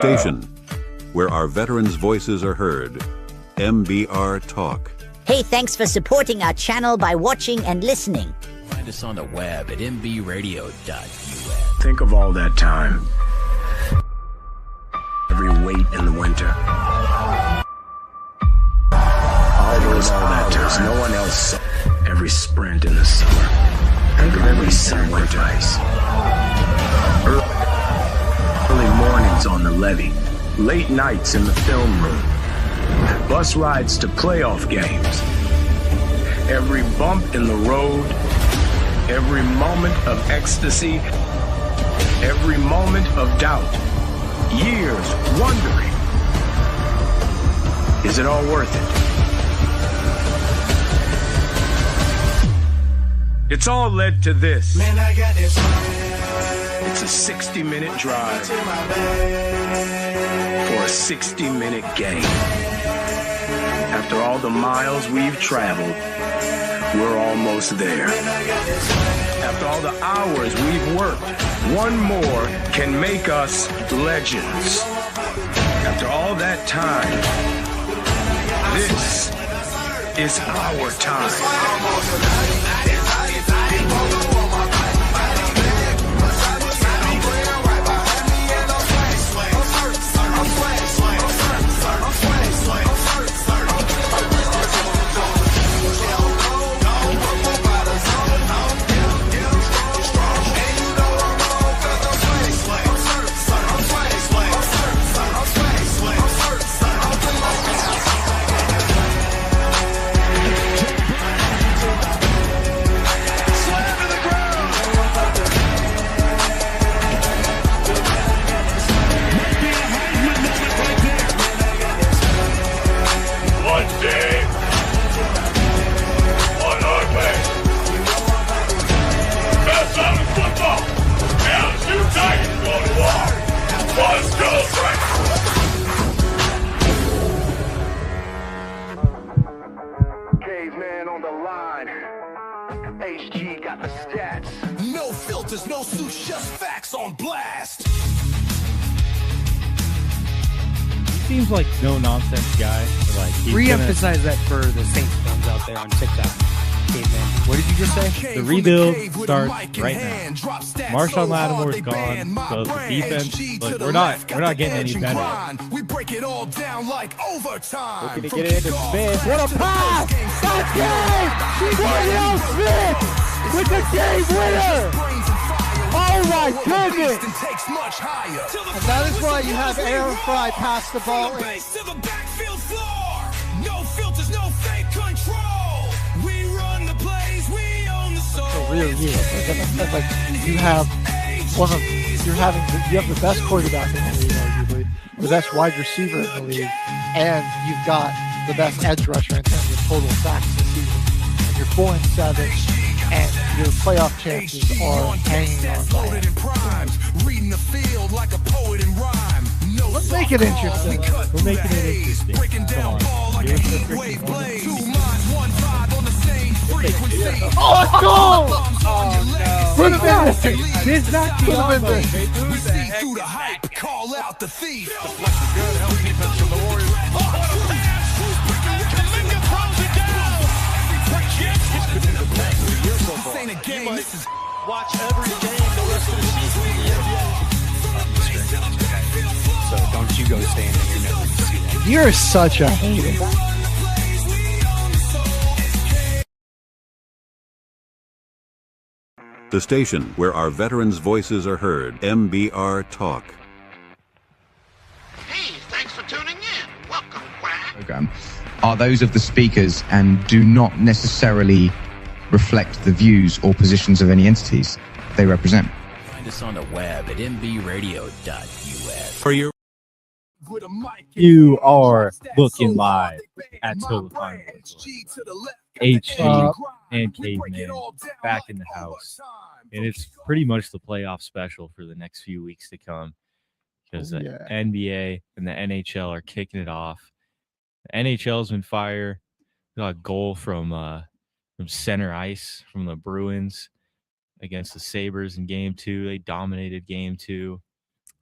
Station, where our veterans' voices are heard. MBR Talk. Hey, thanks for supporting our channel by watching and listening. Find us on the web at mbradio.us. Think of all that time. Every wait in the winter. All that time. No one else saw. Every sprint in the summer. Think of every sacrifice. Early mornings on the levee. Late nights in the film room. Bus rides to playoff games. Every bump in the road. Every moment of ecstasy. Every moment of doubt. Years wondering, is it all worth it? It's all led to this. Man, I got this. It's a 60-minute drive for a 60-minute game. After all the miles we've traveled, we're almost there. After all the hours we've worked, one more can make us legends. After all that time, this is our time. No filters, no suits, just facts on blast. He seems like no nonsense guy. Like re-emphasize that for the Saints fans out there on TikTok. Caveman. What did you just say? The rebuild starts right now. Marshawn Lattimore's gone, so the defense, but we're not getting any better. We break it all down like overtime. Looking to get it into Smith. What a pass! That's game! Daniel Smith with the game winner! Oh my goodness! And that is why you have Aaron Fry pass the ball. No filters, no fake control. We run the plays, we own the soul. It's a real year. Like you have you have the best quarterback in the league, arguably, the best wide receiver in the league, and you've got the best edge rusher in terms of total sacks this season. And you're 4-7, and your playoff chances are hanging on by it. Reading the field like a poet in rhyme. Let's make it interesting. We're making it interesting. Come on. Oh, let's go! Oh, no. Put him in. This not Put him in there. We see through the hype. Call out the thief. Watch every game the rest of the season in the NBA. So don't you go stand there. You're never going to see that. You're such a hater. The station where our veterans' voices are heard. MBR Talk. Hey, thanks for tuning in. Welcome, Quack. Program are those of the speakers and do not necessarily reflect the views or positions of any entities they represent. Find us on the web at mbradio.us. For your You are looking live at Total Time. HG and Caveman back in the house. And it's pretty much the playoff special for the next few weeks to come because the NBA and the NHL are kicking it off. The NHL's been fire. We got a goal from center ice from the Bruins against the Sabres in game 2. They dominated game 2.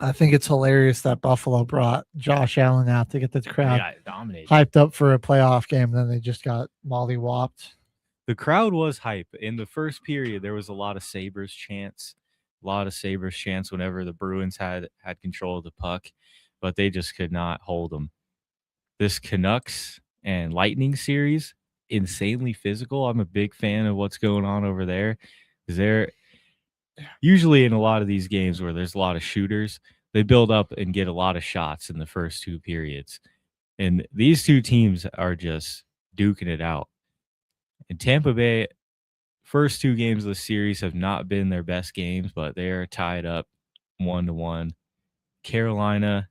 I think it's hilarious that Buffalo brought Josh Allen out to get the crowd dominated, hyped up for a playoff game. Then they just got mollywopped. The crowd was hype. In the first period, there was a lot of Sabres chants. Whenever the Bruins had control of the puck, but they just could not hold them. This Canucks and Lightning series, insanely physical. I'm a big fan of what's going on over there. They're usually in a lot of these games where there's a lot of shooters, they build up and get a lot of shots in the first two periods. And these two teams are just duking it out. And Tampa Bay, first two games of the series have not been their best games, but they're tied up 1-1. Carolina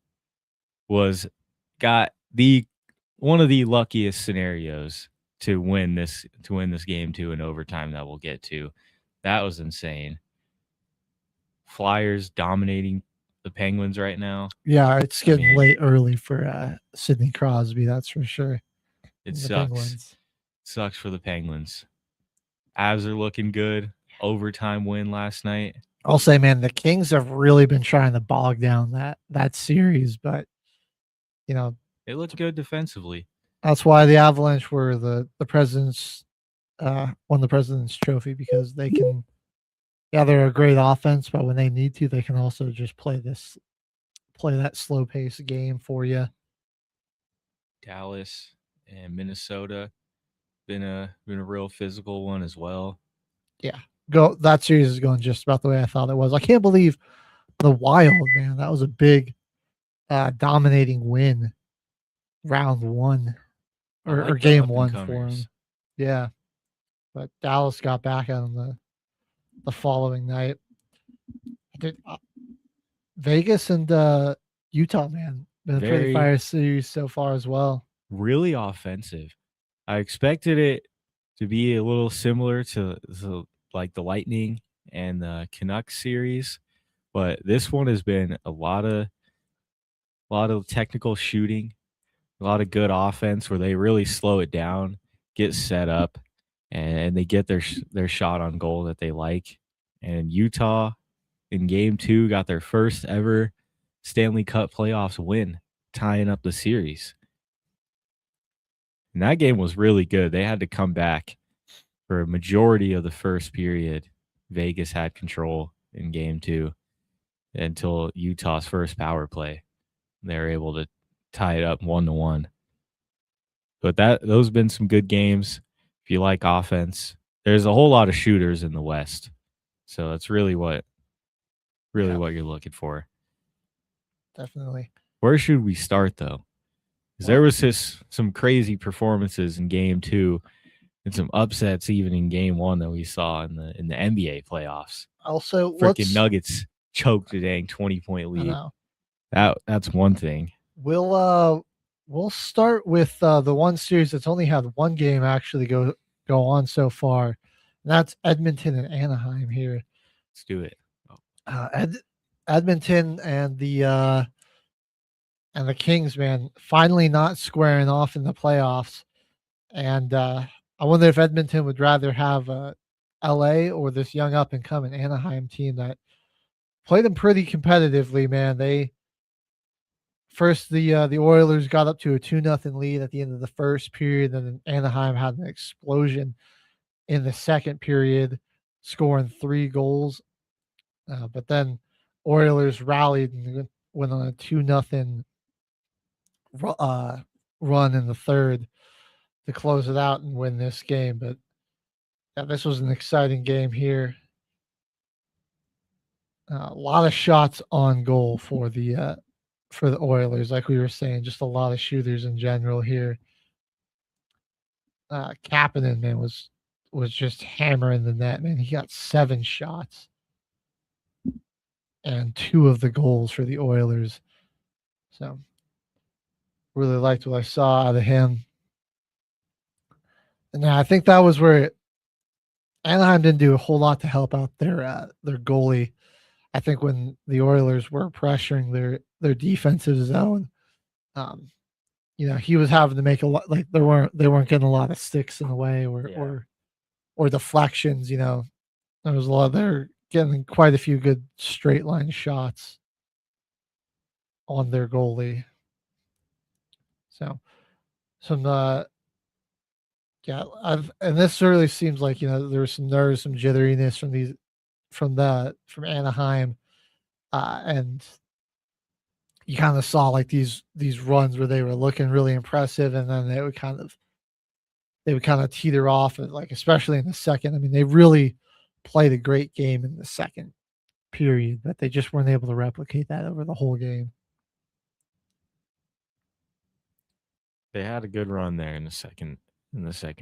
got one of the luckiest scenarios to win this game to an overtime that we'll get to. That was insane. Flyers dominating the Penguins right now. Yeah, it's getting late early for Sidney Crosby, that's for sure. It sucks. Penguins. Sucks for the Penguins. Avs are looking good. Overtime win last night. I'll say, man, the Kings have really been trying to bog down that series, but it looked good defensively. That's why the Avalanche were the president's won the President's Trophy, because they can. Yeah, they're a great offense, but when they need to, they can also just play that slow pace game for you. Dallas and Minnesota been a real physical one as well. Yeah, that series is going just about the way I thought it was. I can't believe the Wild, man. That was a big dominating win, round one or game one for them. Yeah, but Dallas got back at them the following night. Vegas and Utah, man, been a pretty fire series so far as well. Really offensive. I expected it to be a little similar to like the Lightning and the Canucks series, but this one has been a lot of technical shooting, a lot of good offense where they really slow it down, get set up, and they get their shot on goal that they like. And Utah in game 2 got their first ever Stanley Cup playoffs win, tying up the series. And that game was really good. They had to come back for a majority of the first period. Vegas had control in game 2 until Utah's first power play. They were able to tie it up 1-1. But those have been some good games. If you like offense, there's a whole lot of shooters in the West. So that's really what you're looking for. Definitely. Where should we start, though? Because there was some crazy performances in game 2 and some upsets even in game 1 that we saw in the NBA playoffs. Also, freaking Nuggets choked a dang 20-point lead. That's one thing. We'll start with the one series that's only had one game actually go on so far. And that's Edmonton and Anaheim here. Let's do it. Edmonton and the Kings, man, finally not squaring off in the playoffs. And I wonder if Edmonton would rather have LA or this young up and coming Anaheim team that played them pretty competitively, man. The Oilers got up to a 2-0 lead at the end of the first period, and then Anaheim had an explosion in the second period, scoring 3 goals. But then Oilers rallied and went on a 2-0 run in the third to close it out and win this game. But yeah, this was an exciting game here. A lot of shots on goal for the Oilers, like we were saying, just a lot of shooters in general here. Kapanen, man, was just hammering the net, man. He got 7 shots and 2 of the goals for the Oilers. So really liked what I saw out of him. And I think that was where Anaheim didn't do a whole lot to help out their goalie. I think when the Oilers were pressuring their defensive zone, he was having to make a lot, like they weren't getting a lot of sticks in the way or deflections. There was a lot. They're getting quite a few good straight line shots. on their goalie. So some and this really seems like, there was some nerves, some jitteriness from Anaheim, and you kind of saw like these runs where they were looking really impressive, and then they would kind of teeter off, and like especially in the second. I mean, they really played a great game in the second period, but they just weren't able to replicate that over the whole game. They had a good run there in the second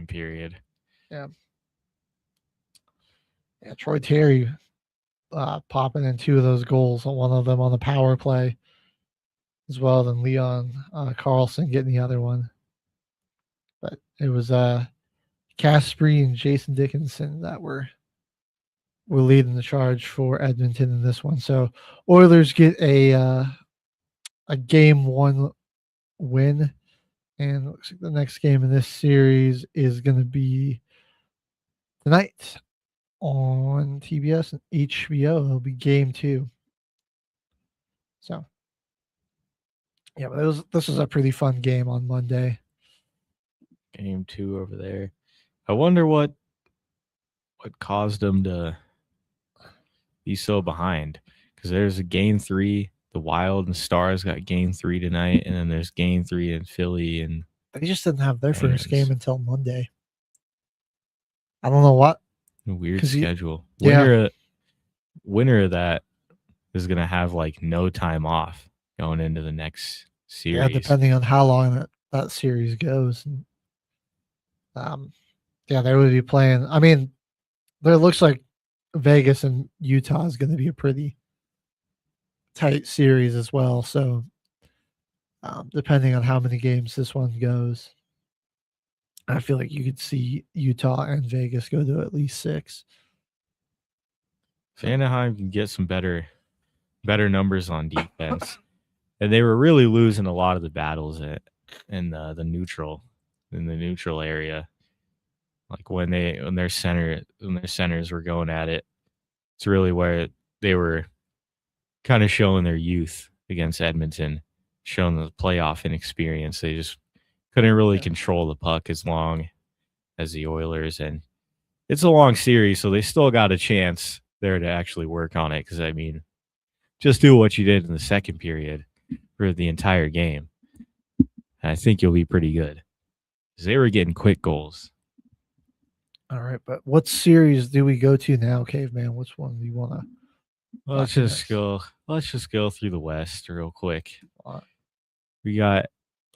period. Yeah. Yeah, Troy Terry popping in 2 of those goals, one of them on the power play as well, than Leon Carlson getting the other one. But it was Caspery and Jason Dickinson that were leading the charge for Edmonton in this one. So Oilers get a game 1 win, and looks like the next game in this series is going to be tonight on TBS and HBO. It'll be game 2. So yeah, but this was a pretty fun game on Monday. Game 2 over there. I wonder what caused them to be so behind, because there's a game 3. The Wild and Stars got game 3 tonight, and then there's game 3 in Philly, and they just didn't have their first game until Monday. I don't know what. Weird schedule. Yeah. Winner of that is going to have like no time off going into the next series. Yeah, depending on how long that series goes. And, yeah, they would be playing. I mean, it looks like Vegas and Utah is going to be a pretty tight series as well. So, depending on how many games this one goes, I feel like you could see Utah and Vegas go to at least 6. If Anaheim can get some better numbers on defense, and they were really losing a lot of the battles in the neutral area. Like when their centers were going at it, it's really where they were kind of showing their youth against Edmonton, showing the playoff inexperience. They just couldn't really control the puck as long as the Oilers, and it's a long series, so they still got a chance there to actually work on it. Because I mean, just do what you did in the second period for the entire game, and I think you'll be pretty good. Because they were getting quick goals. All right, but what series do we go to now, Caveman? Which one do you want to? Let's just go through the West real quick. Right.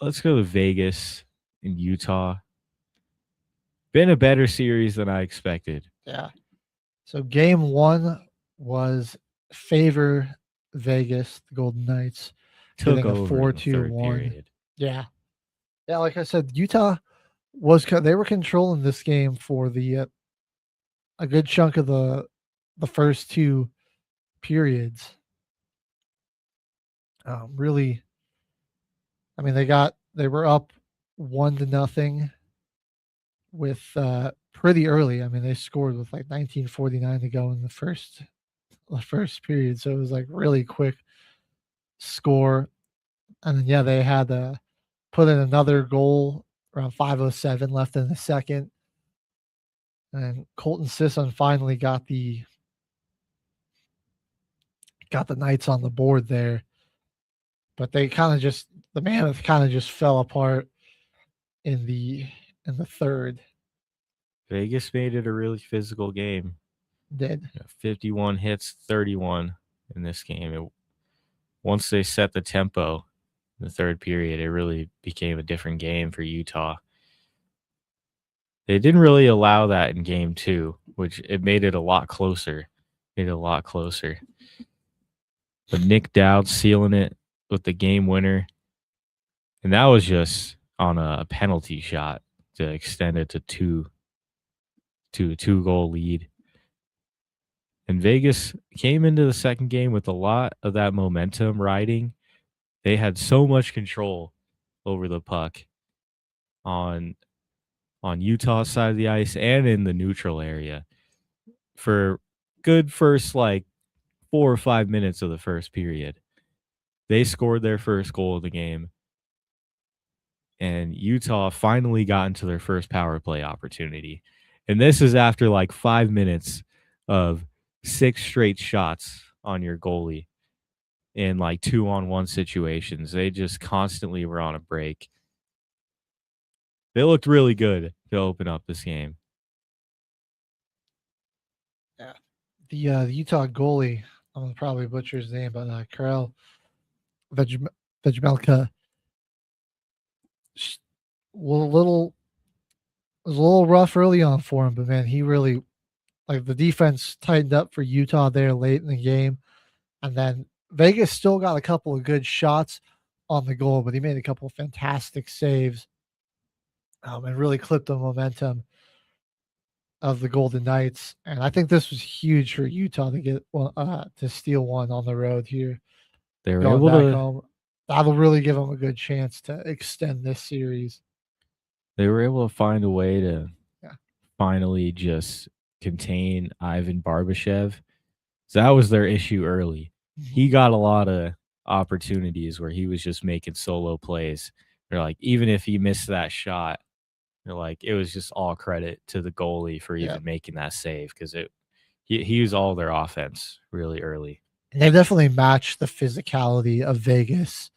Let's go to Vegas and Utah. Been a better series than I expected. Yeah. So game 1 was favor Vegas, the Golden Knights. Took over 4-2-1. Yeah. Yeah, like I said, Utah they were controlling this game for a good chunk of the first 2 periods. Really, I mean, they were up 1-0 with pretty early. I mean, they scored with like 19:49 to go in the first period, so it was like really quick score. And then yeah, they had to put in another goal around 5:07 left in the second, and Colton Sisson finally got the Knights on the board there. But they the Mammoth kind of just fell apart in the third. Vegas made it a really physical game. Did 51 hits, 31 in this game. Once they set the tempo in the third period, it really became a different game for Utah. They didn't really allow that in game 2, which it made it a lot closer. But Nick Dowd sealing it with the game winner. And that was just on a penalty shot to extend it to a 2-goal lead. And Vegas came into the second game with a lot of that momentum riding. They had so much control over the puck on Utah's side of the ice and in the neutral area for good first 4 or 5 minutes of the first period. They scored their first goal of the game, and Utah finally got into their first power play opportunity. And this is after like 5 minutes of 6 straight shots on your goalie in like 2-on-1 situations. They just constantly were on a break. They looked really good to open up this game. Yeah. The Utah goalie, I'm going to probably butcher his name, but Karel Vejmelka was a little rough early on for him, but man, he really, like, the defense tightened up for Utah there late in the game. And then Vegas still got a couple of good shots on the goal, but he made a couple of fantastic saves and really clipped the momentum of the Golden Knights. And I think this was huge for Utah to get to steal one on the road here. They were able to. Home. That'll really give them a good chance to extend this series. They were able to find a way to finally just contain Ivan Barbashev. So that was their issue early. He got a lot of opportunities where he was just making solo plays. They're like, even if he missed that shot, they're like, it was just all credit to the goalie for even making that save, because he used all their offense really early. And they've definitely matched the physicality of Vegas.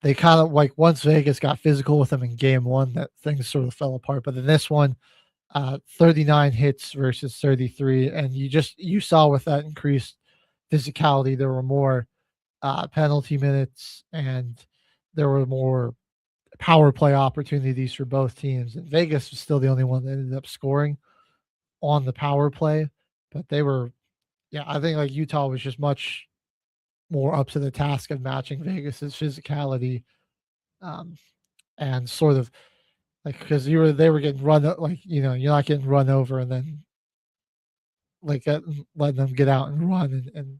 They kind of, like, once Vegas got physical with them in game one, that things sort of fell apart. But in this one, 39 hits versus 33, and you saw with that increased physicality, there were more penalty minutes and there were more power play opportunities for both teams. And Vegas was still the only one that ended up scoring on the power play, but they were, I think, like, Utah was just much more up to the task of matching Vegas's physicality, and sort of, like, because they were getting run, like, you're not getting run over and then, like, letting them get out and run and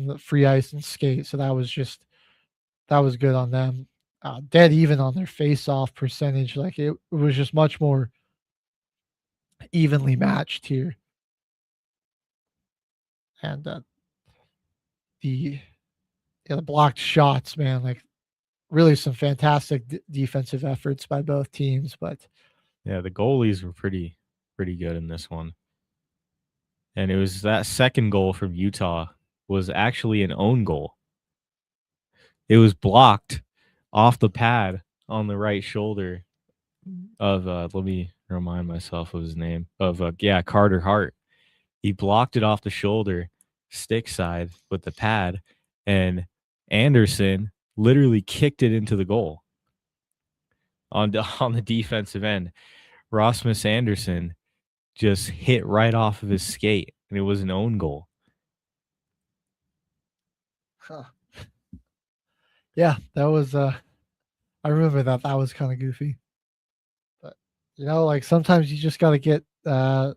the free ice and skate. So that was good on them. Dead even on their face-off percentage. Like, it was just much more evenly matched here. And the blocked shots, man, like, really some fantastic defensive efforts by both teams. But yeah, the goalies were pretty good in this one. And it was that second goal from Utah was actually an own goal. It was blocked off the pad on the right shoulder of let me remind myself of his name, of Carter Hart. He blocked it off the shoulder, stick side with the pad, and Anderson literally kicked it into the goal on the defensive end. Rasmus Anderson just hit right off of his skate, and it was an own goal. Huh. Yeah, that was I remember that was kind of goofy. But, like, sometimes you just got to get lucky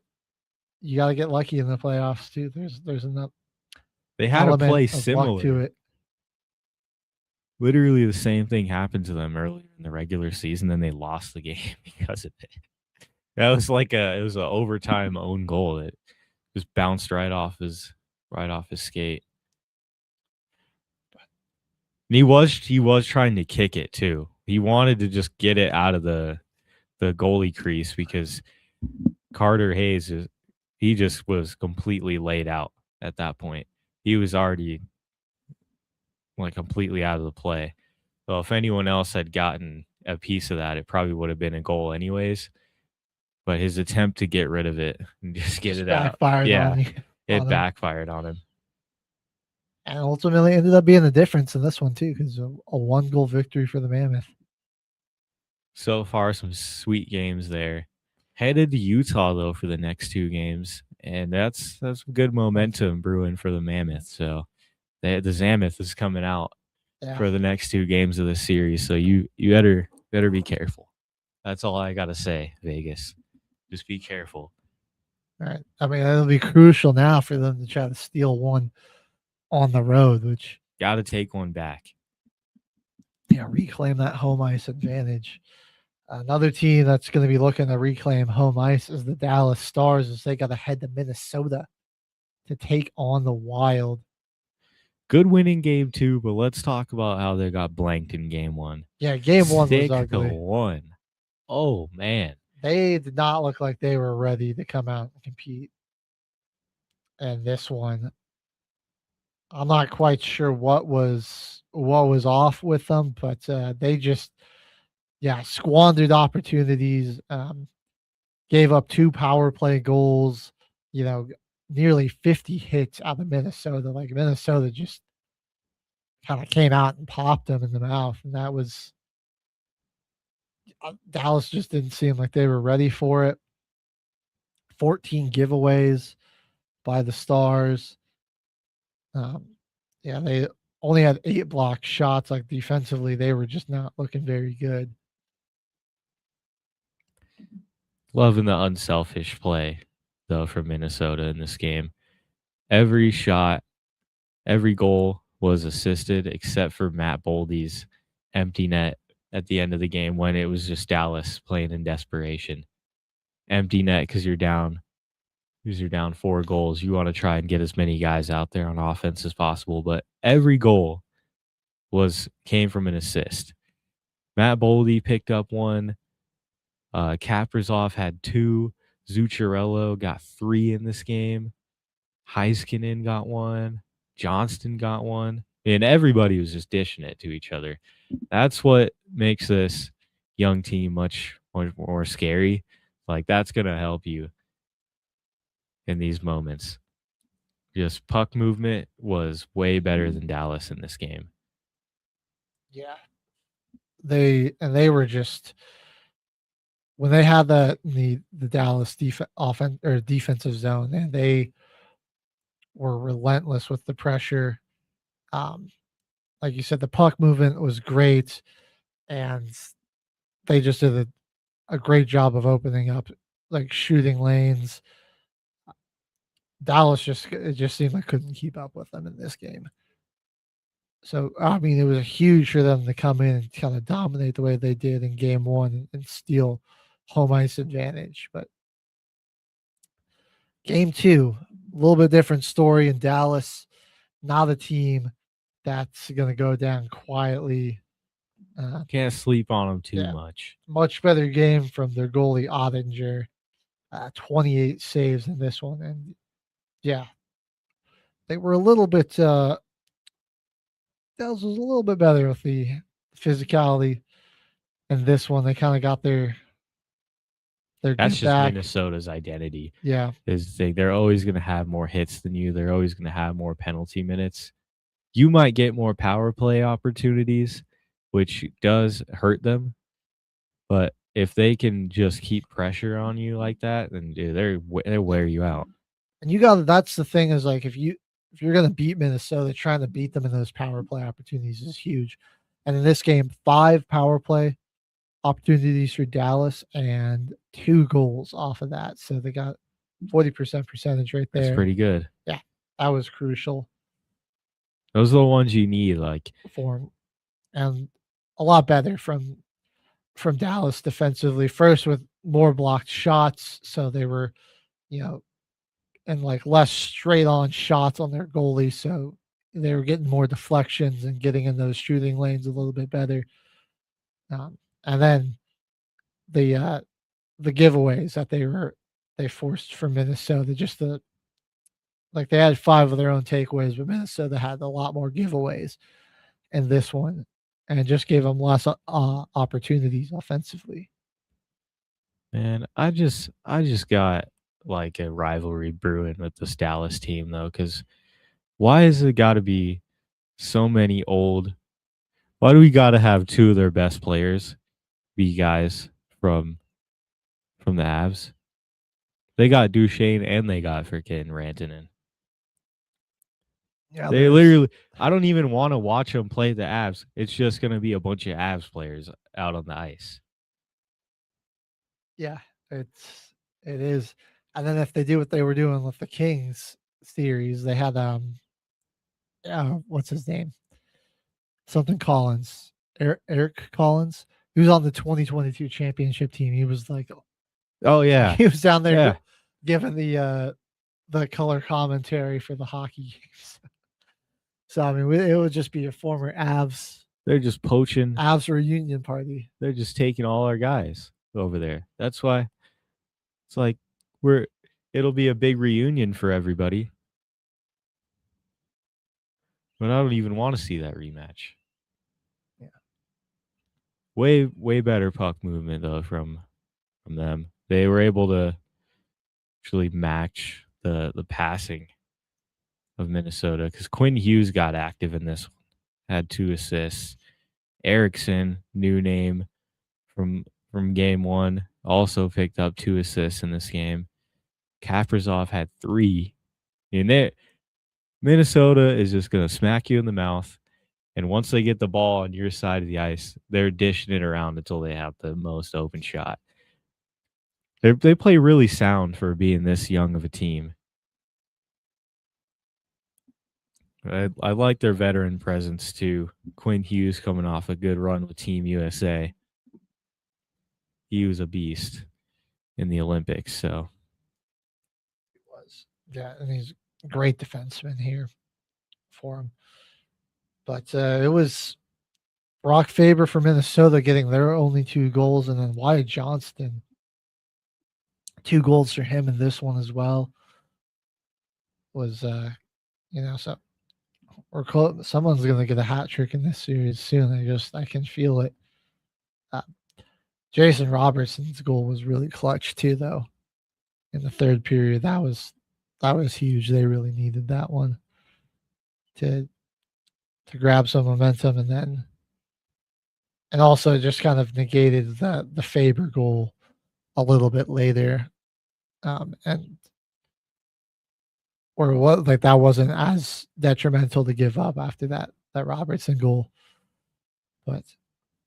in the playoffs too. There's enough. They had to play similar to it. Literally the same thing happened to them earlier in the regular season, then they lost the game because of it. That was like it was an overtime own goal that just bounced right off his skate. And he was trying to kick it too. He wanted to just get it out of the goalie crease, because Carter Hayes he just was completely laid out at that point. He was already, like, completely out of the play. Well, if anyone else had gotten a piece of that, it probably would have been a goal anyways. But his attempt to get rid of it and just get it out, it backfired on him. And ultimately ended up being the difference in this one too, because a 1-goal victory for the Mammoth. So far, some sweet games there. Headed to Utah though for the next 2 games, and that's good momentum brewing for the Mammoth. So the Zammoth is coming out for the next 2 games of the series. So you better be careful. That's all I gotta say, Vegas. Just be careful. All right. I mean, it'll be crucial now for them to try to steal one on the road, which got to take one back. Reclaim that home ice advantage. Another team that's going to be looking to reclaim home ice is the Dallas Stars, as they got to head to Minnesota to take on the Wild. Good win in game 2, but let's talk about how they got blanked in game 1. Yeah, game 1 was 6-1. ugly. Oh, man. They did not look like they were ready to come out and compete. And this one, I'm not quite sure what was off with them, but they just squandered opportunities, gave up 2 power play goals, nearly 50 hits out of Minnesota. Like, Minnesota just kinda came out and popped them in the mouth, and that was Dallas just didn't seem like they were ready for it. 14 giveaways by the Stars. They only had 8 blocked shots. Like, defensively, they were just not looking very good. Loving the unselfish play, though, from Minnesota in this game. Every shot, every goal was assisted except for Matt Boldy's empty net at the end of the game when it was just Dallas playing in desperation. Empty net because you're down 4 goals. You want to try and get as many guys out there on offense as possible, but every goal came from an assist. Matt Boldy picked up 1. Kaprizov had 2. Zuccarello got 3 in this game. Heiskanen got 1. Johnston got 1. And everybody was just dishing it to each other. That's what makes this young team much more scary. Like, that's going to help you in these moments. Just puck movement was way better than Dallas in this game. Yeah. They were just, when they had the Dallas defensive zone, and they were relentless with the pressure. Like you said, the puck movement was great, and they just did a great job of opening up, like, shooting lanes. Dallas it just seemed like couldn't keep up with them in this game. So, I mean, it was huge for them to come in and kind of dominate the way they did in game 1 and steal home ice advantage. But game 2, a little bit different story in Dallas. Not a team that's going to go down quietly. Can't sleep on them too much. Much better game from their goalie, Ottinger. 28 saves in this one. And, they were a little bit Dallas was a little bit better with the physicality. And this one, they kind of got their That's just back. Minnesota's identity. Yeah. They're always going to have more hits than you. They're always going to have more penalty minutes. You might get more power play opportunities, which does hurt them. But if they can just keep pressure on you like that, then dude, they wear you out. And that's the thing, is like, if you're going to beat Minnesota, trying to beat them in those power play opportunities is huge. And in this game, 5 power play opportunities for Dallas and 2 goals off of that. So they got 40% percentage right there. That's pretty good. Yeah, that was crucial. Those are the ones you need, like, for, and a lot better from Dallas defensively. First, with more blocked shots, so they were, and like less straight on shots on their goalie, so they were getting more deflections and getting in those shooting lanes a little bit better. And then the giveaways that they forced from Minnesota, just they had 5 of their own takeaways, but Minnesota had a lot more giveaways in this one, and it just gave them less opportunities offensively. Man, I just got like a rivalry brewing with this Dallas team, though, because why has it got to be so many old? Why do we got to have 2 of their best players be guys from the Avs? They got Duchesne and they got freaking Rantanen. Yeah, they literally. I don't even want to watch them play the Avs. It's just going to be a bunch of Avs players out on the ice. Yeah, it is. And then if they do what they were doing with the Kings series, they had what's his name? Something Collins, Eric Collins. He was on the 2022 championship team. He was like, oh yeah, he was down there giving the color commentary for the hockey games. So I mean, it would just be a former Avs. They're just poaching. Avs reunion party. They're just taking all our guys over there. That's why it's like it'll be a big reunion for everybody. But I don't even want to see that rematch. Yeah. Way better puck movement though from them. They were able to actually match the passing of Minnesota because Quinn Hughes got active in this one, had 2 assists. Eriksson, new name from game 1, also picked up 2 assists in this game. Kaprizov had 3. And Minnesota is just going to smack you in the mouth. And once they get the ball on your side of the ice, they're dishing it around until they have the most open shot. They play really sound for being this young of a team. I like their veteran presence too. Quinn Hughes coming off a good run with Team USA. He was a beast in the Olympics. So he was, yeah, and he's a great defenseman here for him. But it was Brock Faber for Minnesota getting their only 2 goals, and then Wyatt Johnston, 2 goals for him in this one as well. Was so someone's going to get a hat trick in this series soon. I can feel it. Jason Robertson's goal was really clutch too, though. In the third period, that was huge. They really needed that one to grab some momentum, and also just kind of negated the Faber goal a little bit later, that wasn't as detrimental to give up after that Robertson goal. But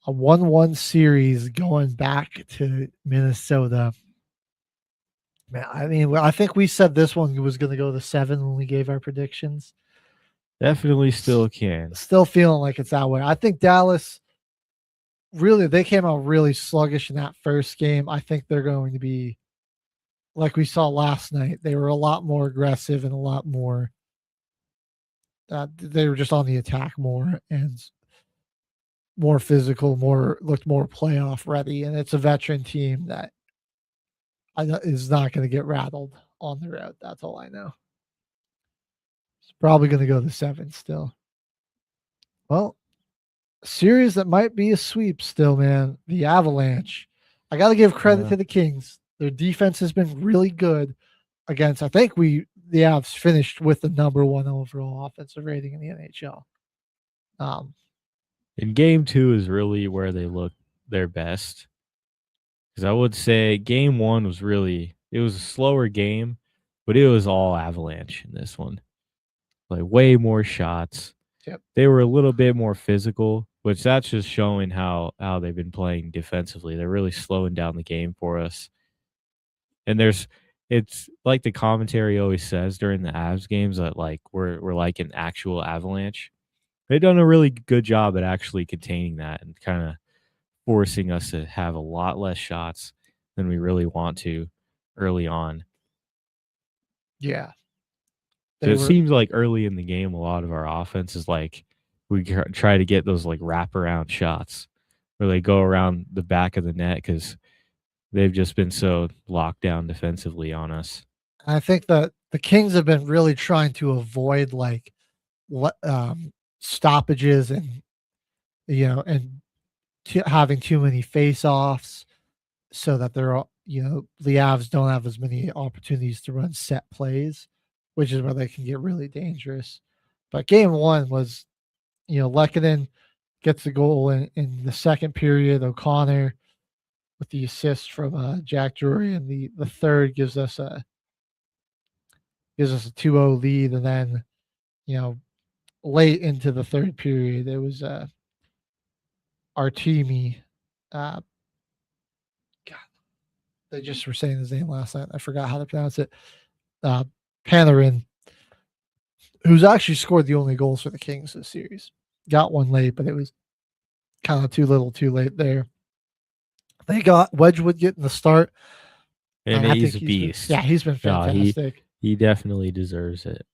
a 1-1 series going back to Minnesota. Man, I mean, I think we said this one was going to go to 7 when we gave our predictions. definitely still can. Still feeling like it's that way. I think Dallas, really, they came out really sluggish in that first game. I think they're going to be, like we saw last night, they were a lot more aggressive and a lot more, they were just on the attack more and more physical, looked more playoff ready. And it's a veteran team that is not going to get rattled on the road. That's all I know. It's probably going to go to 7 still. Well, series that might be a sweep still, man. The Avalanche. I got to give credit to the Kings. Their defense has been really good against, I think the Avs finished with the number 1 overall offensive rating in the NHL. In game 2 is really where they look their best. Because I would say game 1 was it was a slower game, but it was all Avalanche in this one. Like way more shots. Yep. They were a little bit more physical, which that's just showing how they've been playing defensively. They're really slowing down the game for us. And it's like the commentary always says during the Avs games that like we're like an actual Avalanche. They've done a really good job at actually containing that and kind of forcing us to have a lot less shots than we really want to early on. Yeah. So it seems like early in the game, a lot of our offense is like we try to get those like wraparound shots where they go around the back of the net because they've just been so locked down defensively on us. I think that the Kings have been really trying to avoid like stoppages and having too many face-offs so that the Avs don't have as many opportunities to run set plays, which is where they can get really dangerous. But game 1 was, Lehkonen gets the goal in the second period. O'Connor with the assist from Jack Drury, and the third gives us a 2-0 lead. And then, late into the third period, it was Artemi. God, they just were saying his name last night. I forgot how to pronounce it. Panarin, who's actually scored the only goals for the Kings this series. Got one late, but it was kind of too little too late there. They got Wedgwood getting the start. And he's a beast. He's been fantastic. He definitely deserves it.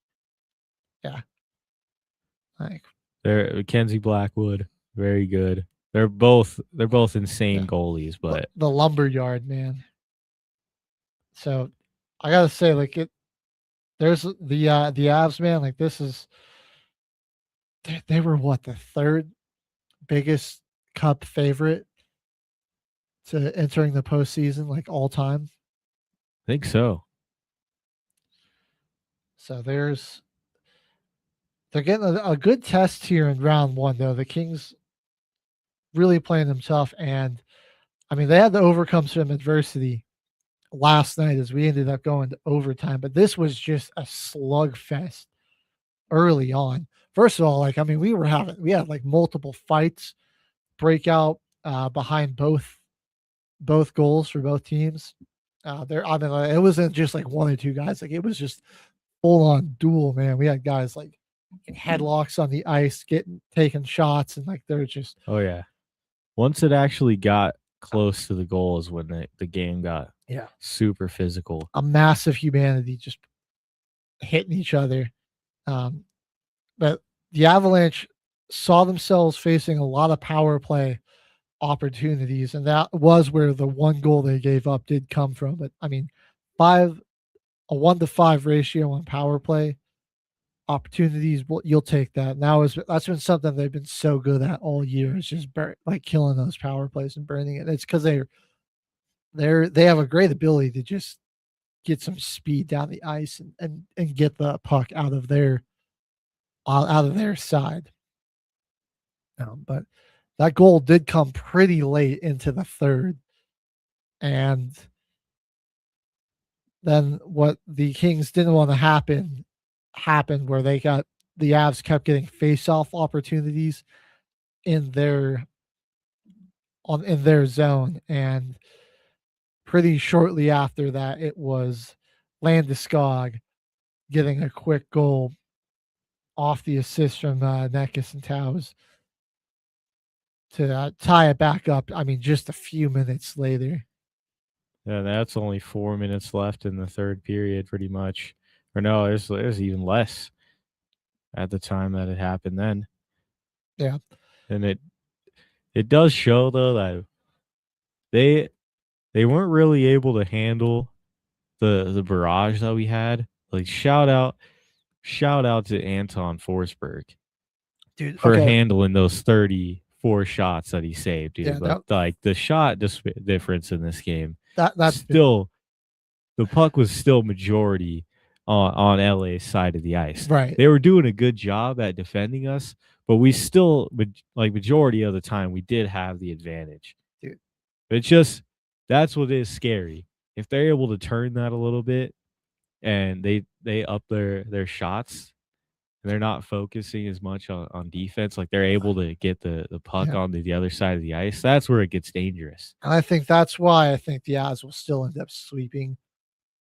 Yeah. Like They're Mackenzie Blackwood, very good. They're both insane goalies, but the lumberyard, man. So I gotta say, like there's the Avs, man. Like this is they were what, the third biggest cup favorite to entering the postseason, like all time. I think so. So they're getting a good test here in round one, though. The Kings really playing them tough, and I mean they had to overcome some adversity last night as we ended up going to overtime. But this was just a slugfest early on. First of all, like I mean, we had like multiple fights break out behind both goals for both teams. I mean, it wasn't just like one or two guys; like it was just full on duel, man. We had guys like in headlocks on the ice, taking shots, and like they're just. Oh yeah, once it actually got close to the goal is when the game got super physical. A massive humanity just hitting each other. But the Avalanche saw themselves facing a lot of power play opportunities, and that was where the one goal they gave up did come from. But I mean, a 1-to-5 ratio on power play opportunities, you'll take that. That's been something they've been so good at all year. It's just like killing those power plays and burning it. It's because they have a great ability to just get some speed down the ice and get the puck out of their side. But that goal did come pretty late into the third. And then what the Kings didn't want to happened where the Avs kept getting face-off opportunities in their zone. And pretty shortly after that, it was Landeskog getting a quick goal off the assist from Nekis and Towers to tie it back up. I mean, just a few minutes later. Yeah, that's only 4 minutes left in the third period, pretty much. Or no, there's even less at the time that it happened then. Yeah. And it does show though that they weren't really able to handle the barrage that we had. Like shout out to Anton Forsberg, dude, for handling those 34 shots that he saved, dude. Yeah, but like the shot difference in this game, that's still the puck was still majority on LA's side of the ice. Right. They were doing a good job at defending us, but we still, like majority of the time, we did have the advantage. Dude. It's just, that's what is scary. If they're able to turn that a little bit and they up their shots, and they're not focusing as much on defense, like they're able to get the puck onto the other side of the ice, that's where it gets dangerous. And I think that's why I think the Avs will still end up sweeping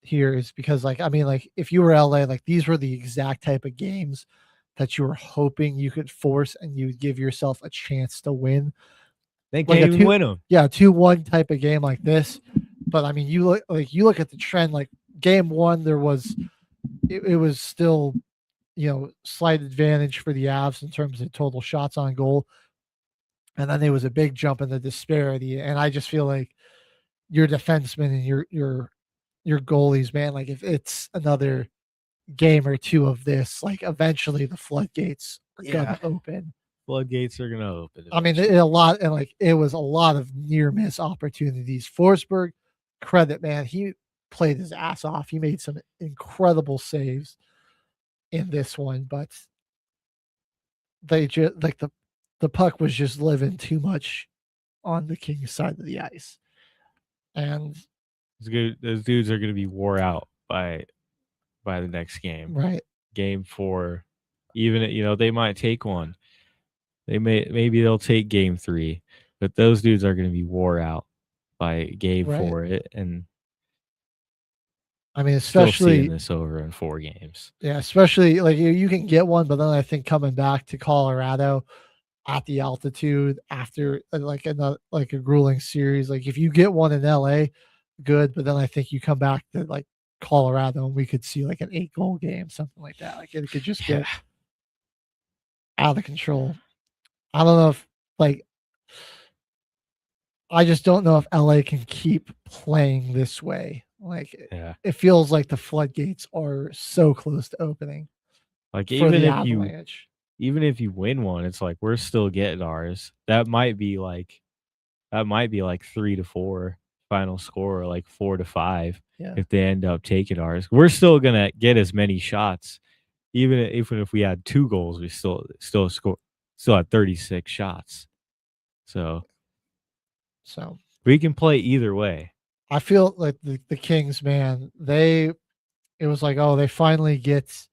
here, is because like I mean, like if you were LA, like these were the exact type of games that you were hoping you could force and you would give yourself a chance to win. They can't even win them. Yeah, 2-1 type of game like this. But I mean, you look at the trend. Like game one, it was still, slight advantage for the Avs in terms of total shots on goal, and then there was a big jump in the disparity. And I just feel like your defensemen and your goalies, man, like if it's another game or two of this, like eventually the floodgates are gonna open. Floodgates are gonna open. I mean, it was a lot of near miss opportunities. Forsberg, credit, man, he played his ass off. He made some incredible saves in this one, but they just like the puck was just living too much on the Kings side of the ice, and those dudes are going to be wore out by the next game. Right. Game 4, even they might take one. Maybe they'll take game 3, but those dudes are going to be wore out by game 4. And I mean, especially seeing this over in 4 games. Yeah, especially like you can get one, but then I think coming back to Colorado at the altitude after like a grueling series, like if you get one in LA, good, but then I think you come back to like Colorado and we could see like an 8-goal game, something like that. Like it could just get out of control. I don't know if I just don't know if LA can keep playing this way. It feels like the floodgates are so close to opening. Like for the Avalanche. even if you win one, it's like we're still getting ours. That might be like 3-4 final score, or like 4-5 if they end up taking ours. We're still gonna get as many shots. Even if we had 2 goals, we still had 36 shots. So we can play either way. I feel like the Kings, man, it was like, oh, they finally get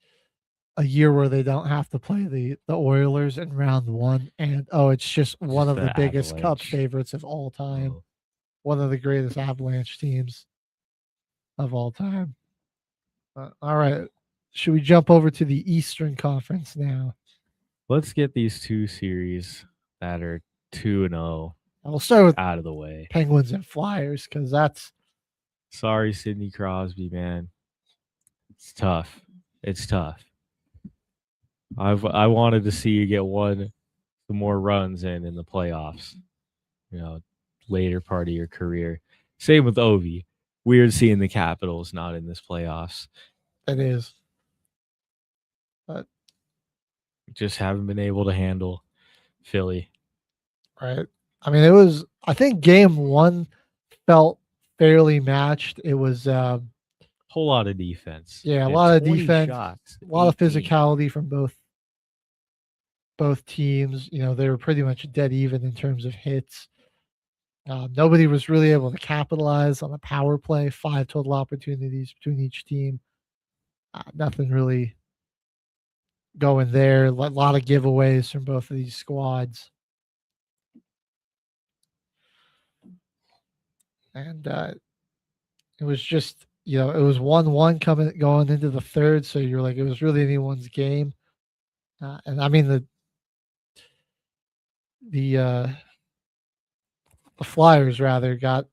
a year where they don't have to play the Oilers in round 1, and it's just one of the biggest Cup favorites of all time. One of the greatest Avalanche teams of all time. All right. Should we jump over to the Eastern Conference now? Let's get these 2 series that are 2-0. We'll start with out of the way. Penguins and Flyers, because that's. Sorry, Sidney Crosby, man. It's tough. It's tough. I wanted to see you get some more runs in the playoffs. Later part of your career. Same with Ovi. Weird seeing the Capitals not in this playoffs. It is. But just haven't been able to handle Philly. Right. I mean, I think game 1 felt fairly matched. It was a whole lot of defense. Yeah, a lot of defense. Shots, a lot of physicality from both teams. They were pretty much dead even in terms of hits. Nobody was really able to capitalize on the power play. 5 total opportunities between each team. Nothing really going there. A lot of giveaways from both of these squads. And it was just, it was 1-1 going into the third. So you're like, it was really anyone's game. And I mean, the Flyers rather got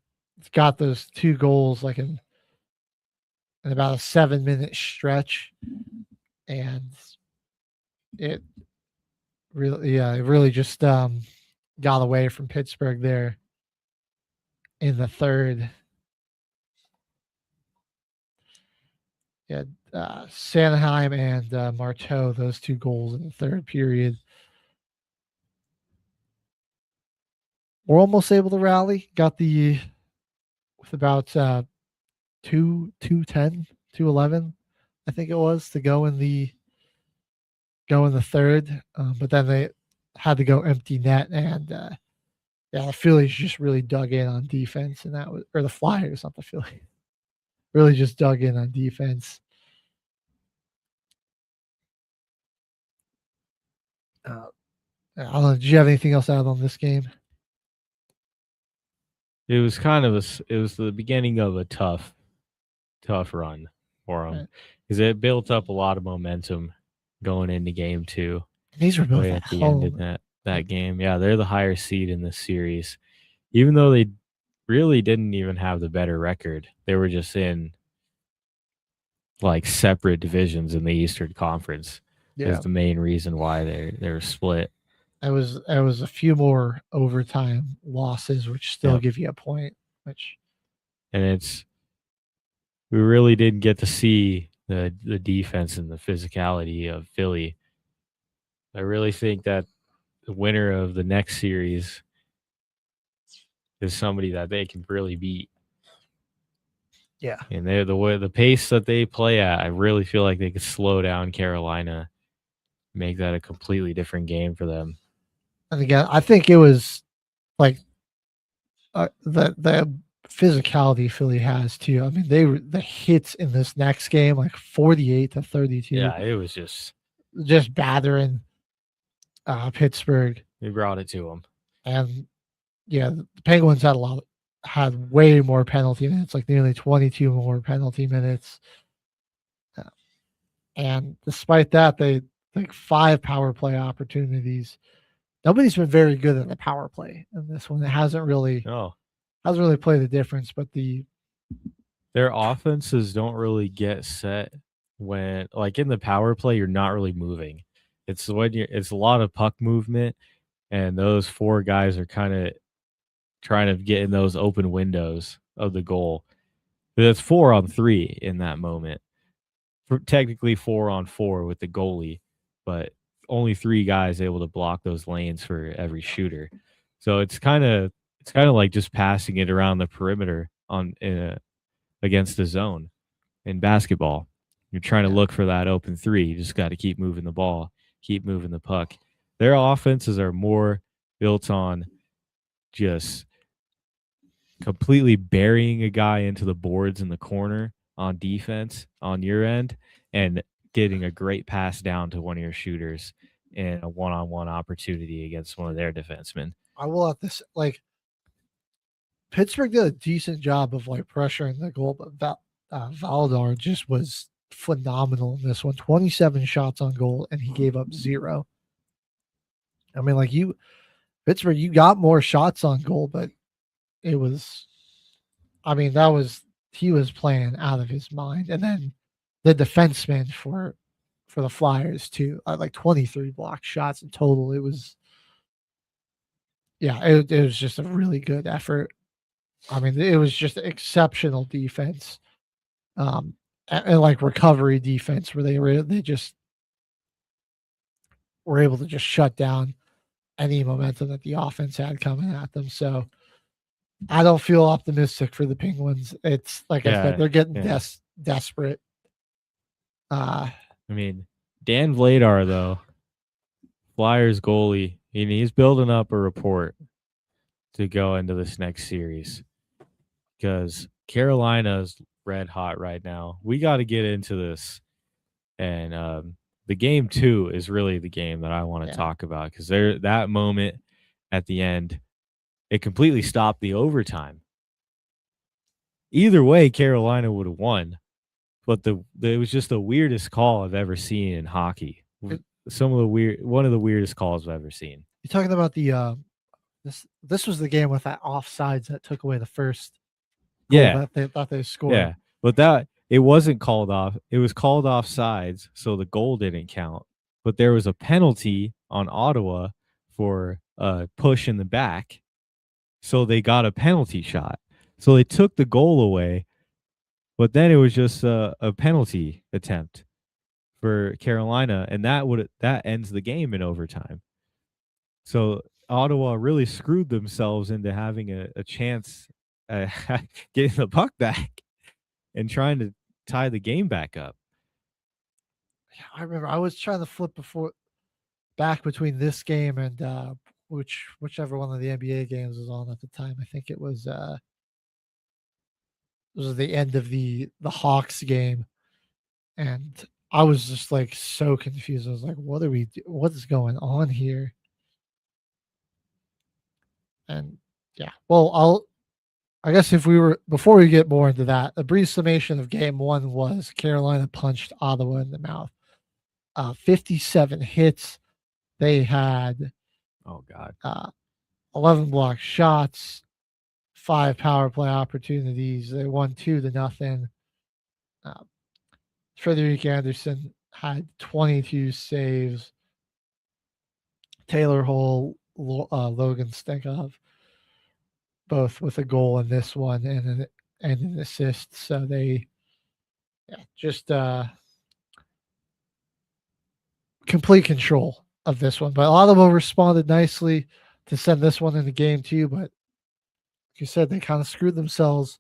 those 2 goals like in about a 7-minute stretch, and it really just got away from Pittsburgh there in the third. Yeah, Sanheim and Marteau, those 2 goals in the third period. We're almost able to rally. Got with about 2:11, I think it was, to go in the third. But then they had to go empty net, and the Phillies just really dug in on defense, and or the Flyers, not the Phillies, really just dug in on defense. I don't know. Did you have anything else out on this game? It was the beginning of a tough run for them, because it built up a lot of momentum going into game 2. These were both at the end of that game. Yeah, they're the higher seed in this series, even though they really didn't even have the better record. They were just in like separate divisions in the Eastern Conference. Yeah, is the main reason why they were split. It was a few more overtime losses, which still give you a point. And we really didn't get to see the defense and the physicality of Philly. I really think that the winner of the next series is somebody that they can really beat. Yeah, and the pace that they play at, I really feel like they could slow down Carolina, make that a completely different game for them. And again, I think it was like the physicality Philly has too. I mean, the hits in this next game, like 48-32. Yeah, it was just battering Pittsburgh. They brought it to them, and yeah, the Penguins had way more penalty minutes, like nearly 22 more penalty minutes. And despite that, they like 5 power play opportunities. Nobody's been very good at the power play in this one. It hasn't really played a difference, but their offenses don't really get set when, like, in the power play, you're not really moving. It's a lot of puck movement, and those 4 guys are kind of trying to get in those open windows of the goal. It's 4-on-3 in that moment. Technically 4-on-4 with the goalie, but only 3 guys able to block those lanes for every shooter. So it's kind of like just passing it around the perimeter against the zone in basketball. You're trying to look for that open 3. You just got to keep moving the ball, keep moving the puck. Their offenses are more built on just completely burying a guy into the boards in the corner on defense on your end and getting a great pass down to one of your shooters in a one-on-one opportunity against one of their defensemen. I will have this, like, Pittsburgh did a decent job of like pressuring the goal, but Valdar just was phenomenal in this one. 27 shots on goal, and he gave up 0. I mean, like, Pittsburgh, you got more shots on goal, but it was, I mean, he was playing out of his mind. And then the defenseman for the Flyers too, like 23 blocked shots in total. It was, it was just a really good effort. I mean, it was just exceptional defense, and like recovery defense where they just were able to just shut down any momentum that the offense had coming at them. So I don't feel optimistic for the Penguins. It's like I said, they're getting desperate. I mean, Dan Vladar, though, Flyers goalie, he's building up a report to go into this next series because Carolina's red hot right now. We got to get into this. And the game 2 is really the game that I want to talk about because that moment at the end, it completely stopped the overtime. Either way, Carolina would have won, but it was just the weirdest call I've ever seen in hockey. One of the weirdest calls I've ever seen. You're talking about the this was the game with that offsides that took away the first goal that they thought they scored. Yeah, but it wasn't called off. It was called offsides, so the goal didn't count. But there was a penalty on Ottawa for a push in the back. So they got a penalty shot. So they took the goal away, but then it was just a penalty attempt for Carolina, and that ends the game in overtime. So Ottawa really screwed themselves into having a chance at getting the puck back and trying to tie the game back up. I remember I was trying to flip back between this game and whichever one of the NBA games was on at the time. I think it was the end of the Hawks game, and I was just like so confused. I was like, what is going on here? And well, I guess before we get more into that, a brief summation of game 1 was Carolina punched Ottawa in the mouth. 57 hits. They had 11 blocked shots, 5 power play opportunities. They won 2-0. Frederick Anderson had 22 saves. Taylor Hall, Logan Stenkov, both with a goal in this one and an assist. So they just complete control of this one. But Ottawa responded nicely to send this one into game 2. But like you said, they kind of screwed themselves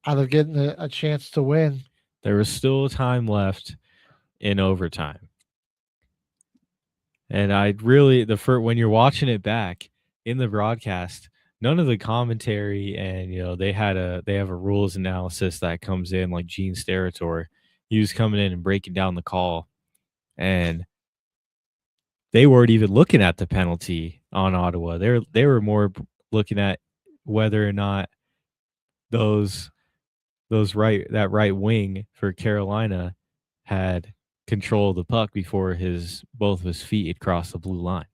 out of getting a chance to win. There was still time left in overtime. And when you're watching it back in the broadcast, none of the commentary and, they have a rules analysis that comes in, like Gene Steratore. He was coming in and breaking down the call, and they weren't even looking at the penalty on Ottawa. They were more looking at whether or not that right wing for Carolina had control of the puck before both of his feet had crossed the blue line.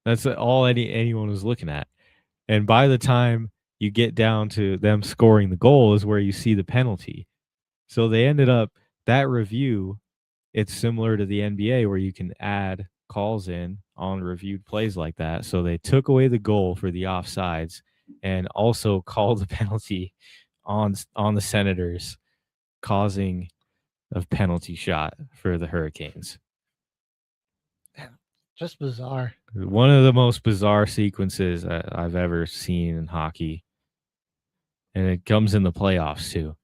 That's all anyone was looking at. And by the time you get down to them scoring the goal is where you see the penalty. So they ended up, that review it's similar to the NBA where you can add calls in on reviewed plays like that. So they took away the goal for the offsides and also called a penalty on the Senators, causing a penalty shot for the Hurricanes. Just bizarre. One of the most bizarre sequences I've ever seen in hockey. And it comes in the playoffs too.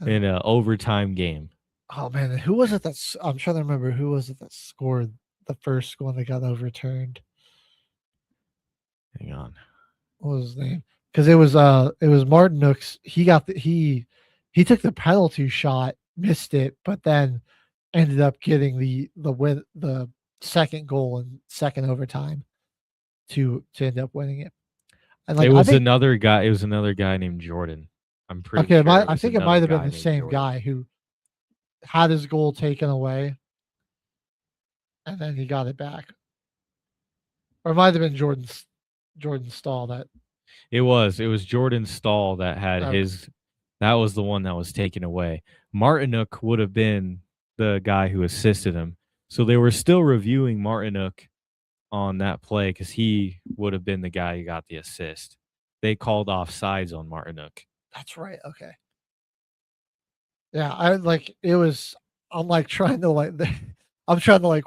In an overtime game. Oh man, who was it that's I'm trying to remember who was it that scored the first one that got overturned? Hang on. What was his name? Because it was Martin Nooks. He took the penalty shot, missed it, but then ended up getting the second goal in second overtime to end up winning it. And It was another guy named Jordan. I'm pretty sure. I think it might have been the same guy who had his goal taken away and then he got it back. Or it might have been Jordan Stahl that. It was Jordan Stahl that had that was the one that was taken away. Martinook would have been the guy who assisted him. So they were still reviewing Martinook on that play because he would have been the guy who got the assist. They called offsides on Martinook. That's right. Okay. Yeah, I'm trying to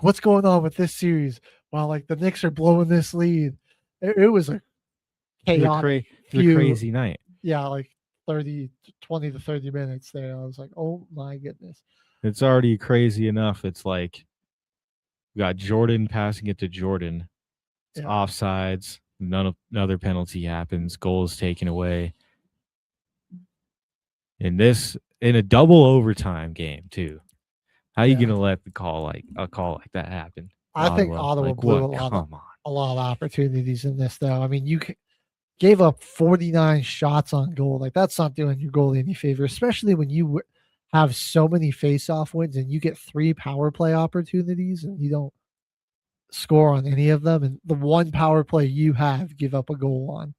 what's going on with this series while like the Knicks are blowing this lead. It was a chaotic, crazy night. Yeah, like 20 to 30 minutes there. I was like, oh my goodness. It's already crazy enough. It's like we got Jordan passing it to Jordan. It's offsides. Another penalty happens. Goal is taken away. In a double overtime game too. How are you gonna let a call like that happen? I think Ottawa blew a lot of opportunities in this though. I mean, you gave up 49 shots on goal. Like that's not doing your goalie any favor, especially when you have so many face-off wins and you get 3 power play opportunities and you don't score on any of them. And the one power play you have, give up a goal on.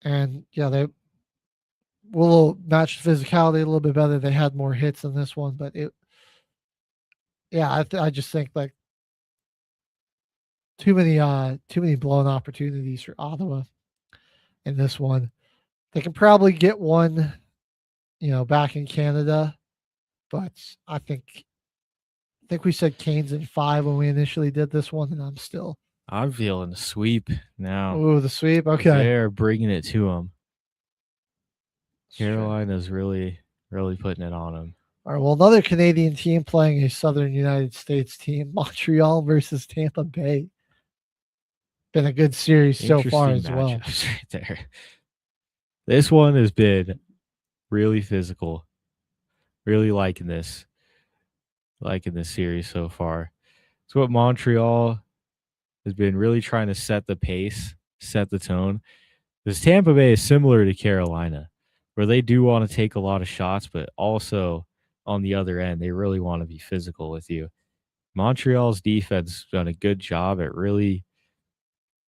And yeah, they will match physicality a little bit better. They had more hits than this one, but I just think like too many blown opportunities for Ottawa in this one. They can probably get one, back in Canada, but I think we said Canes in 5 when we initially did this one, and I'm feeling the sweep now. Oh, the sweep. Okay. They're bringing it to them. Carolina's really, really putting it on them. All right. Well, another Canadian team playing a Southern United States team, Montreal versus Tampa Bay. Been a good series so far as well. Right there. This one has been really physical. Really liking this series so far. It's what Montreal has been really trying to set the pace, set the tone. Because Tampa Bay is similar to Carolina, where they do want to take a lot of shots, but also on the other end, they really want to be physical with you. Montreal's defense has done a good job at really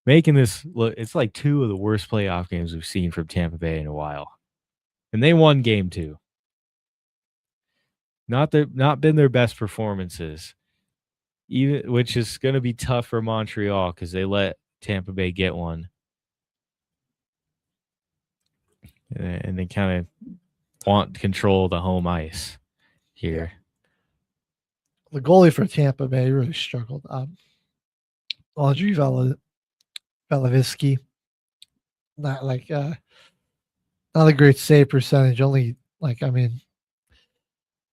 making this look. It's like 2 of the worst playoff games we've seen from Tampa Bay in a while. And they won game 2. Not been their best performances, which is going to be tough for Montreal because they let Tampa Bay get one. And they kind of want to control the home ice here. The goalie for Tampa Bay really struggled. Audrey Valavisky, not a great save percentage.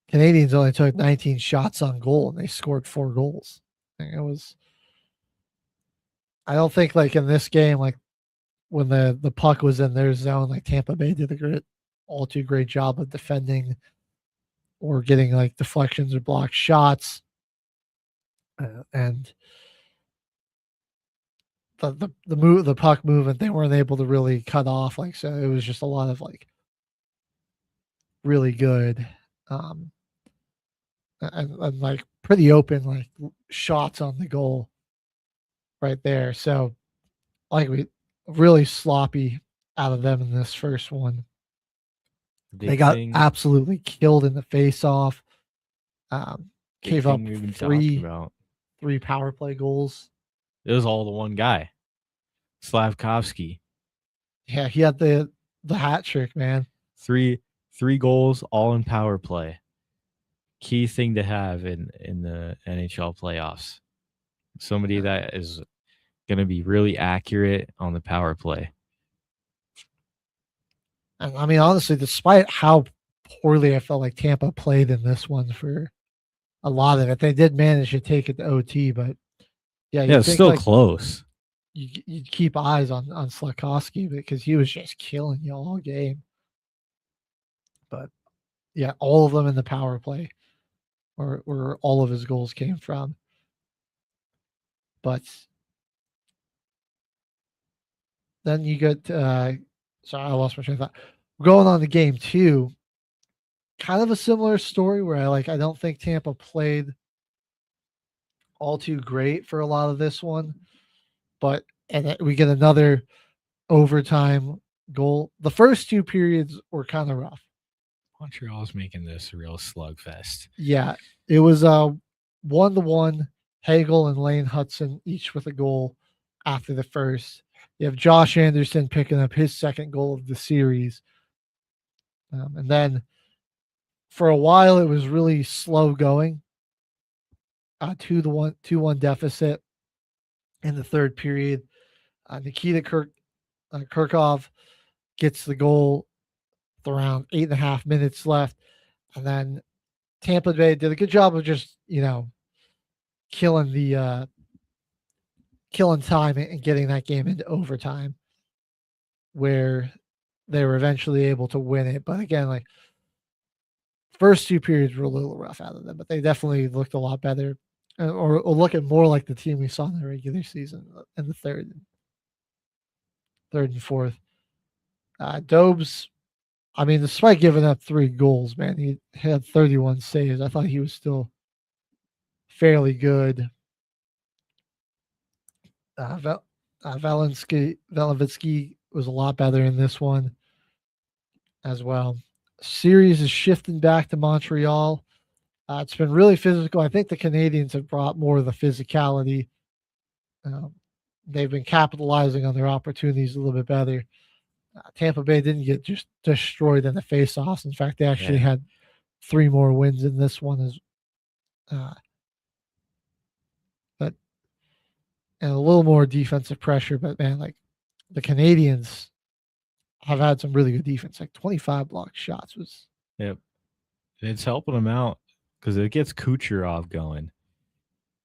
Canadians only took 19 shots on goal and they scored 4 goals. I don't think like in this game, like when the puck was in their zone, like Tampa Bay did all too great job of defending or getting like deflections or blocked shots. And the puck movement, they weren't able to really cut off. Like, so it was just a lot of like really good, and like pretty open, like shots on the goal right there. So like we really sloppy out of them in this first one. Big they got thing, absolutely killed in the face-off. big Gave up thing we've been talking about. 3 power play goals. It was all the one guy, Slavkovsky. Yeah, he had the hat trick, man. Three goals, all in power play. Key thing to have in the NHL playoffs. Somebody that is going to be really accurate on the power play. And I mean, honestly, despite how poorly I felt like Tampa played in this one for a lot of it, they did manage to take it to OT. But yeah, it's still close. You'd keep eyes on Slavkovsky because he was just killing you all game. But yeah, all of them in the power play, where all of his goals came from. But then you get, sorry, I lost my train of thought. Going on to game 2, kind of a similar story where I don't think Tampa played all too great for a lot of this one, but we get another overtime goal. The first 2 periods were kind of rough. Montreal's making this a real slugfest. Yeah, it was 1-1. Hagel and Lane Hudson each with a goal after the first. You have Josh Anderson picking up his second goal of the series. And then for a while, it was really slow going. 2-1 deficit in the third period. Nikita Kirkov gets the goal with around 8.5 minutes left. And then Tampa Bay did a good job of just, killing time and getting that game into overtime, where they were eventually able to win it. But again, first 2 periods were a little rough out of them, but they definitely looked a lot better, or looking more like the team we saw in the regular season in the third and fourth. Dobes, I mean, despite giving up 3 goals, man, he had 31 saves. I thought he was still fairly good. Valenvitsky was a lot better in this one as well. Series is shifting back to Montreal. It's been really physical. I think the Canadiens have brought more of the physicality. They've been capitalizing on their opportunities a little bit better. Tampa Bay didn't get just destroyed in the face-offs. In fact, they actually had 3 more wins in this one, and a little more defensive pressure. But man, the Canadiens have had some really good defense. 25 blocked shots was. Yep, it's helping them out because it gets Kucherov going.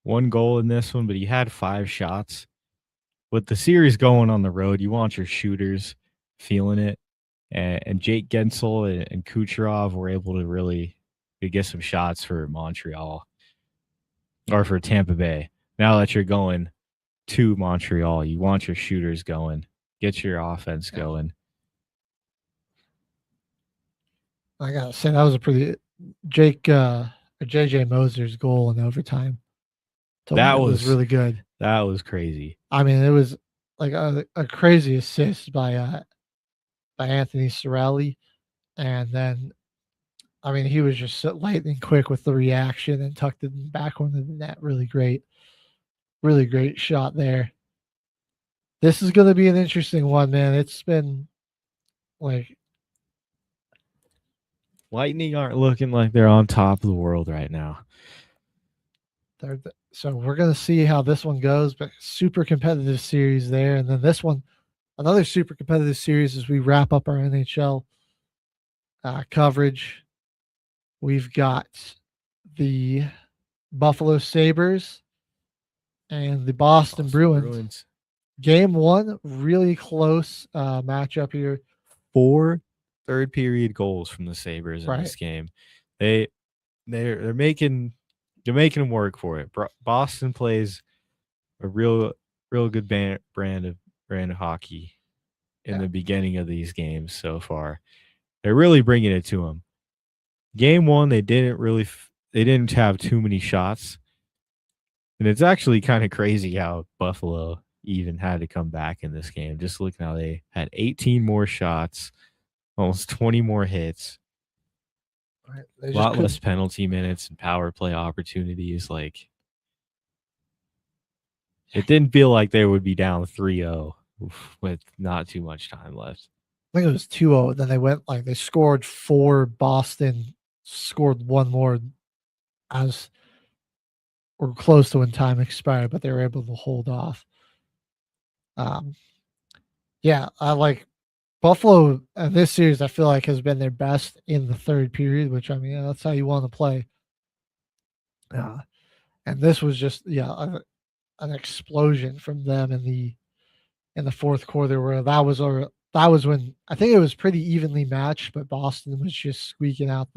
1 goal in this one, but he had 5 shots. With the series going on the road, you want your shooters feeling it. And Jake Gensel and Kucherov were able to really get some shots for Montreal or for Tampa Bay. Now that you're going to Montreal, you want your shooters going. Get your offense going. I gotta say, that was a pretty JJ Moser's goal in overtime. That was really good. That was crazy. I mean, it was like a crazy assist by Anthony Cirelli, and then I mean, he was just lightning quick with the reaction and tucked it back into the net. Really great shot there. This is going to be an interesting one, man. It's been Lightning aren't looking like they're on top of the world right now. So we're going to see how this one goes, but super competitive series there. And then this one, another super competitive series as we wrap up our NHL coverage. We've got the Buffalo Sabres and the Boston Bruins. Game 1, really close matchup here. 4 third period goals from the Sabres in this game. They're making them work for it. Boston plays a real good brand of hockey in the beginning of these games so far. They're really bringing it to them. Game 1, they didn't have too many shots, and it's actually kind of crazy how Buffalo even had to come back in this game. Just looking how they had 18 more shots, almost 20 more hits, Right. a lot less penalty minutes and power play opportunities. Like, it didn't feel like they would be down 3-0 with not too much time left. I think it was 2-0. Then they went they scored 4. Boston scored 1 more as we're close to when time expired, but they were able to hold off. Yeah, I like Buffalo in this series. I feel like has been their best in the third period, which I mean that's how you want to play. And this was just an explosion from them in the fourth quarter, where that was when I think it was pretty evenly matched, but Boston was just squeaking out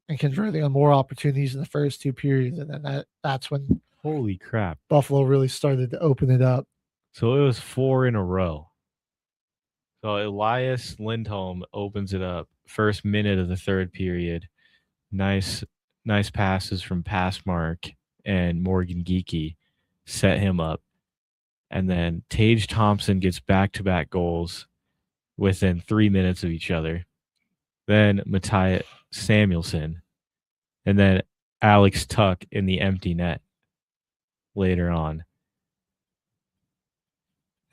and converting on more opportunities in the first 2 periods, and then that's when holy crap, Buffalo really started to open it up. So it was 4 in a row. So Elias Lindholm opens it up. First minute of the third period. Nice passes from Passmark and Morgan Geekie set him up. And then Tage Thompson gets back-to-back goals within 3 minutes of each other. Then Matthias Samuelsson. And then Alex Tuck in the empty net later on.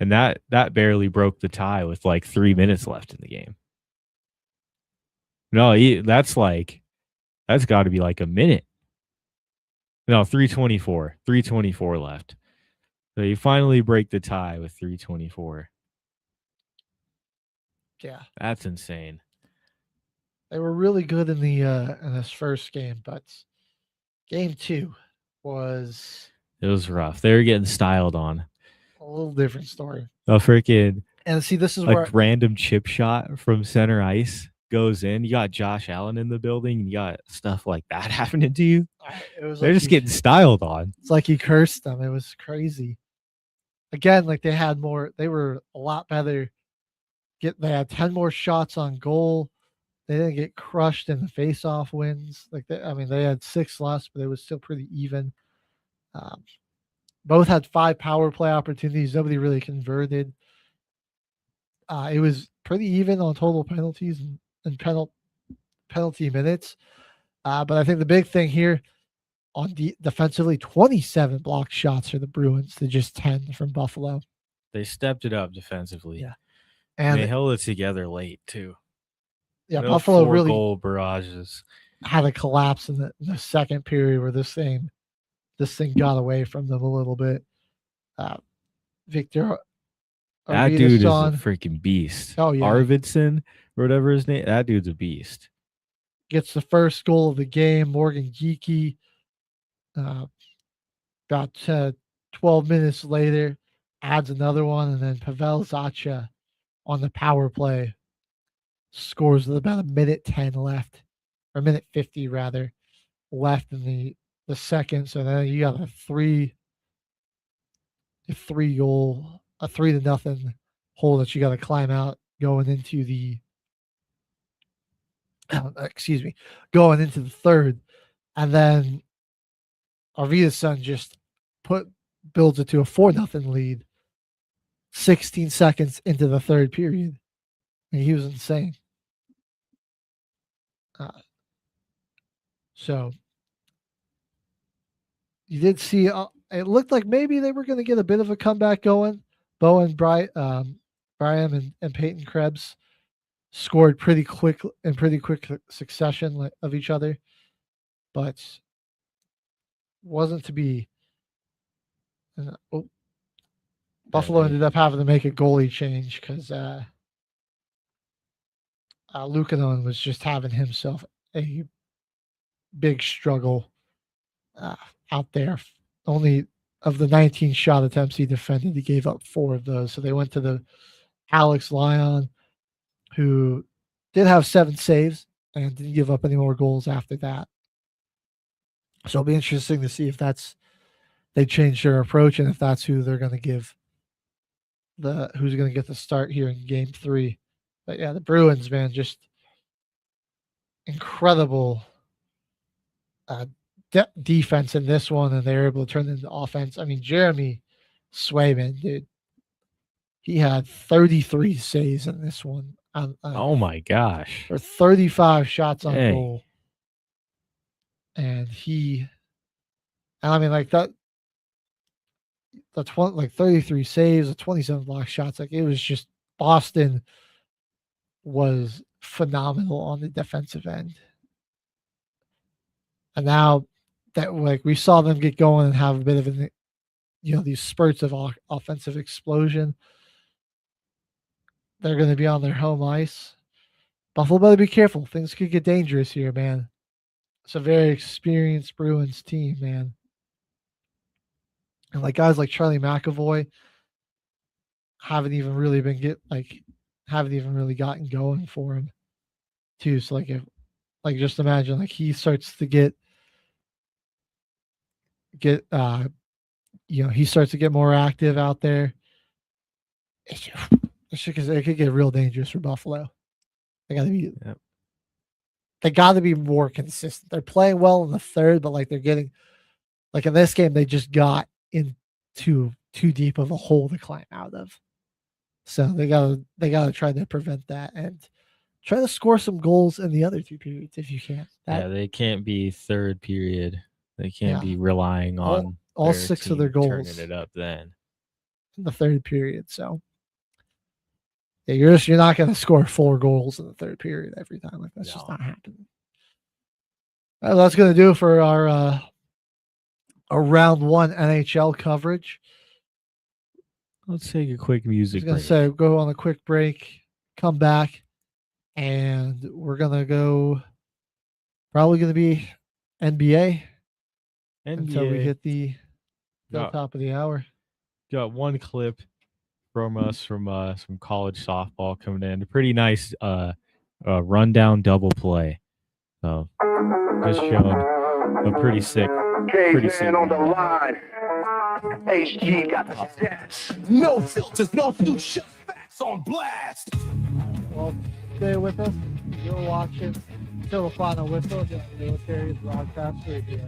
And that barely broke the tie with 3 minutes left in the game. No, that's got to be a minute. No, 3:24. 3:24 left. So you finally break the tie with 3:24. Yeah. That's insane. They were really good in this first game, but game 2 was... It was rough. They were getting styled on. A little different story. A freaking and see, this is where random chip shot from center ice goes in. You got Josh Allen in the building. You got stuff like that happening to you. They're just getting styled on. It's like he cursed them. It was crazy. Again, they had more. They were a lot better. They had 10 more shots on goal. They didn't get crushed in the face-off wins. They had 6 less, but it was still pretty even. Both had 5 power play opportunities. Nobody really converted. It was pretty even on total penalties and penalty minutes. But I think the big thing here on defensively, 27 blocked shots for the Bruins to just 10 from Buffalo. They stepped it up defensively. Yeah. And they held it together late, too. Yeah, Buffalo 4 really goal barrages. Had a collapse in the second period where this thing got away from them a little bit. Victor, that dude is a freaking beast. Oh yeah, Arvidsson or whatever his name. That dude's a beast. Gets the first goal of the game. Morgan Geekie. About 12 minutes later, adds another one, and then Pavel Zacha on the power play scores with about 1:10 left, or 1:50 rather, left in the second. So then you got a 3-0 hole that you got to climb out going into the going into the third, and then Arvidsson just builds it to a 4-0 lead 16 seconds into the third period. And he was insane. So you did see it looked like maybe they were going to get a bit of a comeback going. Bowen, Brian and Peyton Krebs scored pretty quick succession of each other, but wasn't to be. Buffalo ended up having to make a goalie change because Luukkonen was just having himself a big struggle out there. Only of the 19 shot attempts he defended, he gave up 4 of those. So they went to the Alex Lyon, who did have 7 saves and didn't give up any more goals after that. So it'll be interesting to see if they changed their approach and if that's who they're going to give who's going to get the start here in game 3. But yeah, the Bruins, man, just incredible defense in this one, and they were able to turn it into offense. I mean, Jeremy Swayman, dude. He had 33 saves in this one. Oh my gosh. Or 35 shots on Dang. goal. And I mean, like that's 33 saves, 27 block shots. Like, it was just, Boston was phenomenal on the defensive end. And now that, like, we saw them get going and have a bit of an, these spurts of offensive explosion, they're going to be on their home ice. Buffalo better be careful. Things could get dangerous here, man. It's a very experienced Bruins team, man. And like guys like Charlie McAvoy haven't even really gotten going for him too. So just imagine, like, he starts to get he starts to get more active out there. It could get real dangerous for Buffalo. They got to be more consistent. They're playing well in the third, but like, they're getting, like, in this game, they just got into too deep of a hole to climb out of. So they gotta try to prevent that and try to score some goals in the other two periods if you can. They can't be third period. They can't be relying on all 6 of their goals turning it up then in the third period. So yeah, you're not going to score 4 goals in the third period every time. Like, that's just not happening. Well, that's going to do it for our round 1 NHL coverage. Let's take a quick music break. I was going to say, go on a quick break, come back, and we're going to go, probably going to be NBA until we hit the top of the hour. Got one clip from us from some college softball coming in. A pretty nice rundown double play. So just showing a pretty sick. Pretty sick on the line. HG got the stats. No filters, no future facts on blast. Well, stay with us. You're watching till the final whistle against the Military Broadcast Radio.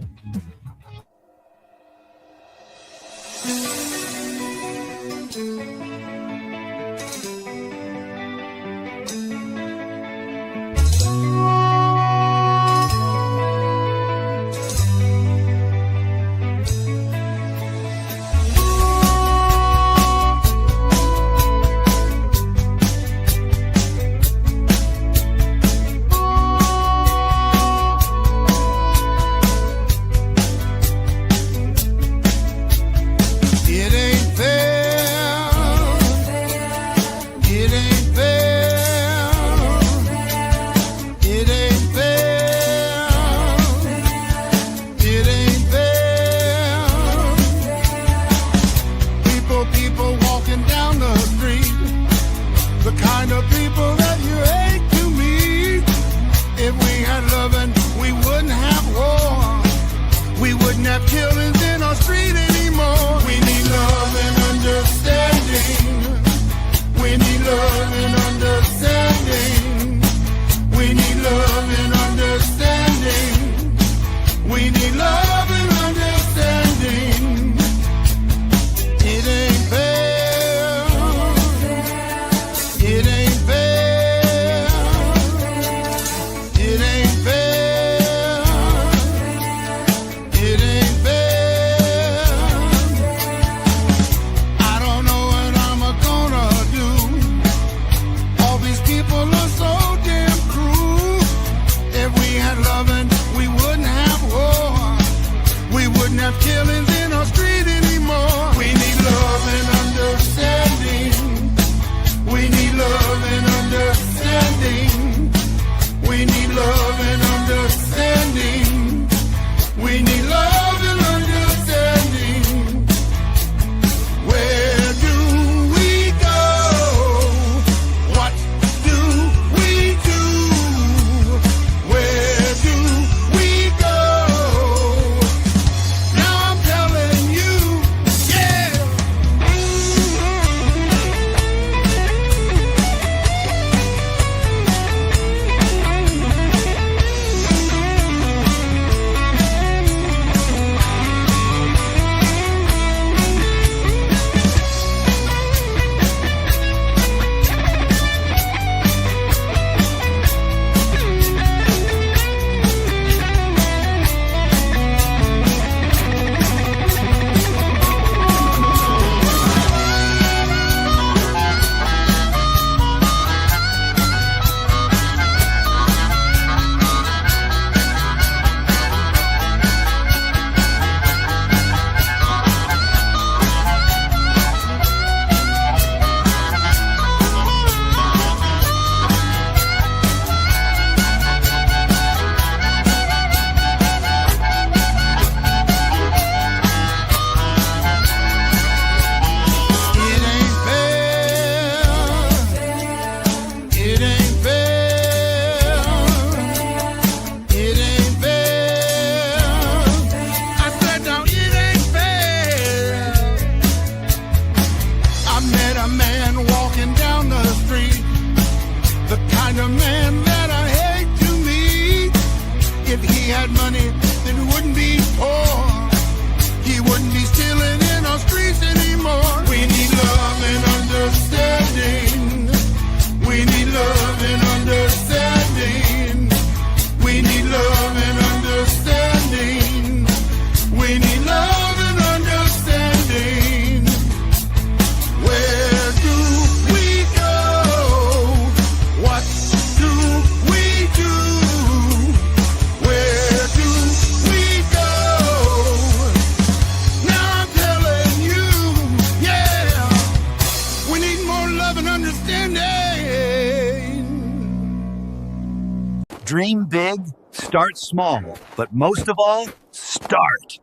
Dream big, start small, but most of all, start.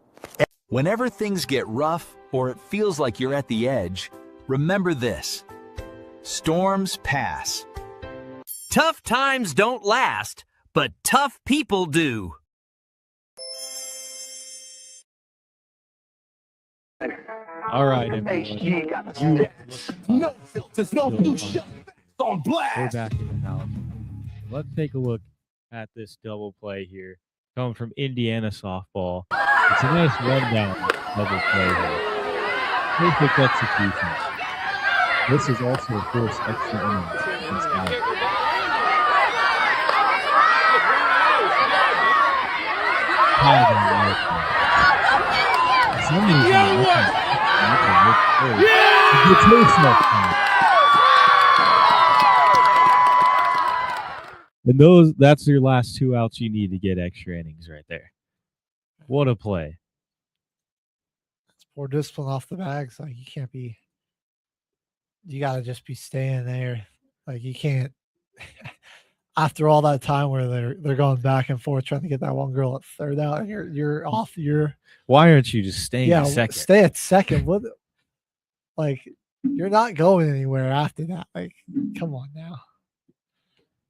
Whenever things get rough or it feels like you're at the edge, remember this: storms pass. Tough times don't last, but tough people do. All right, HG got the stats. No filters, no blue shut facts on we're blast. back in the house. Let's take a look at this double play here, coming from Indiana softball. It's a nice rundown double play here. Perfect execution. This is also the first extra innings in this game. And that's your last 2 outs you need to get extra innings right there. What a play. It's poor discipline off the bags. Like, you got to just be staying there. Like, you can't, after all that time where they're going back and forth trying to get that one girl at third out, and you're off your. Why aren't you just staying at second? Stay at second. What, like, you're not going anywhere after that. Like, come on now.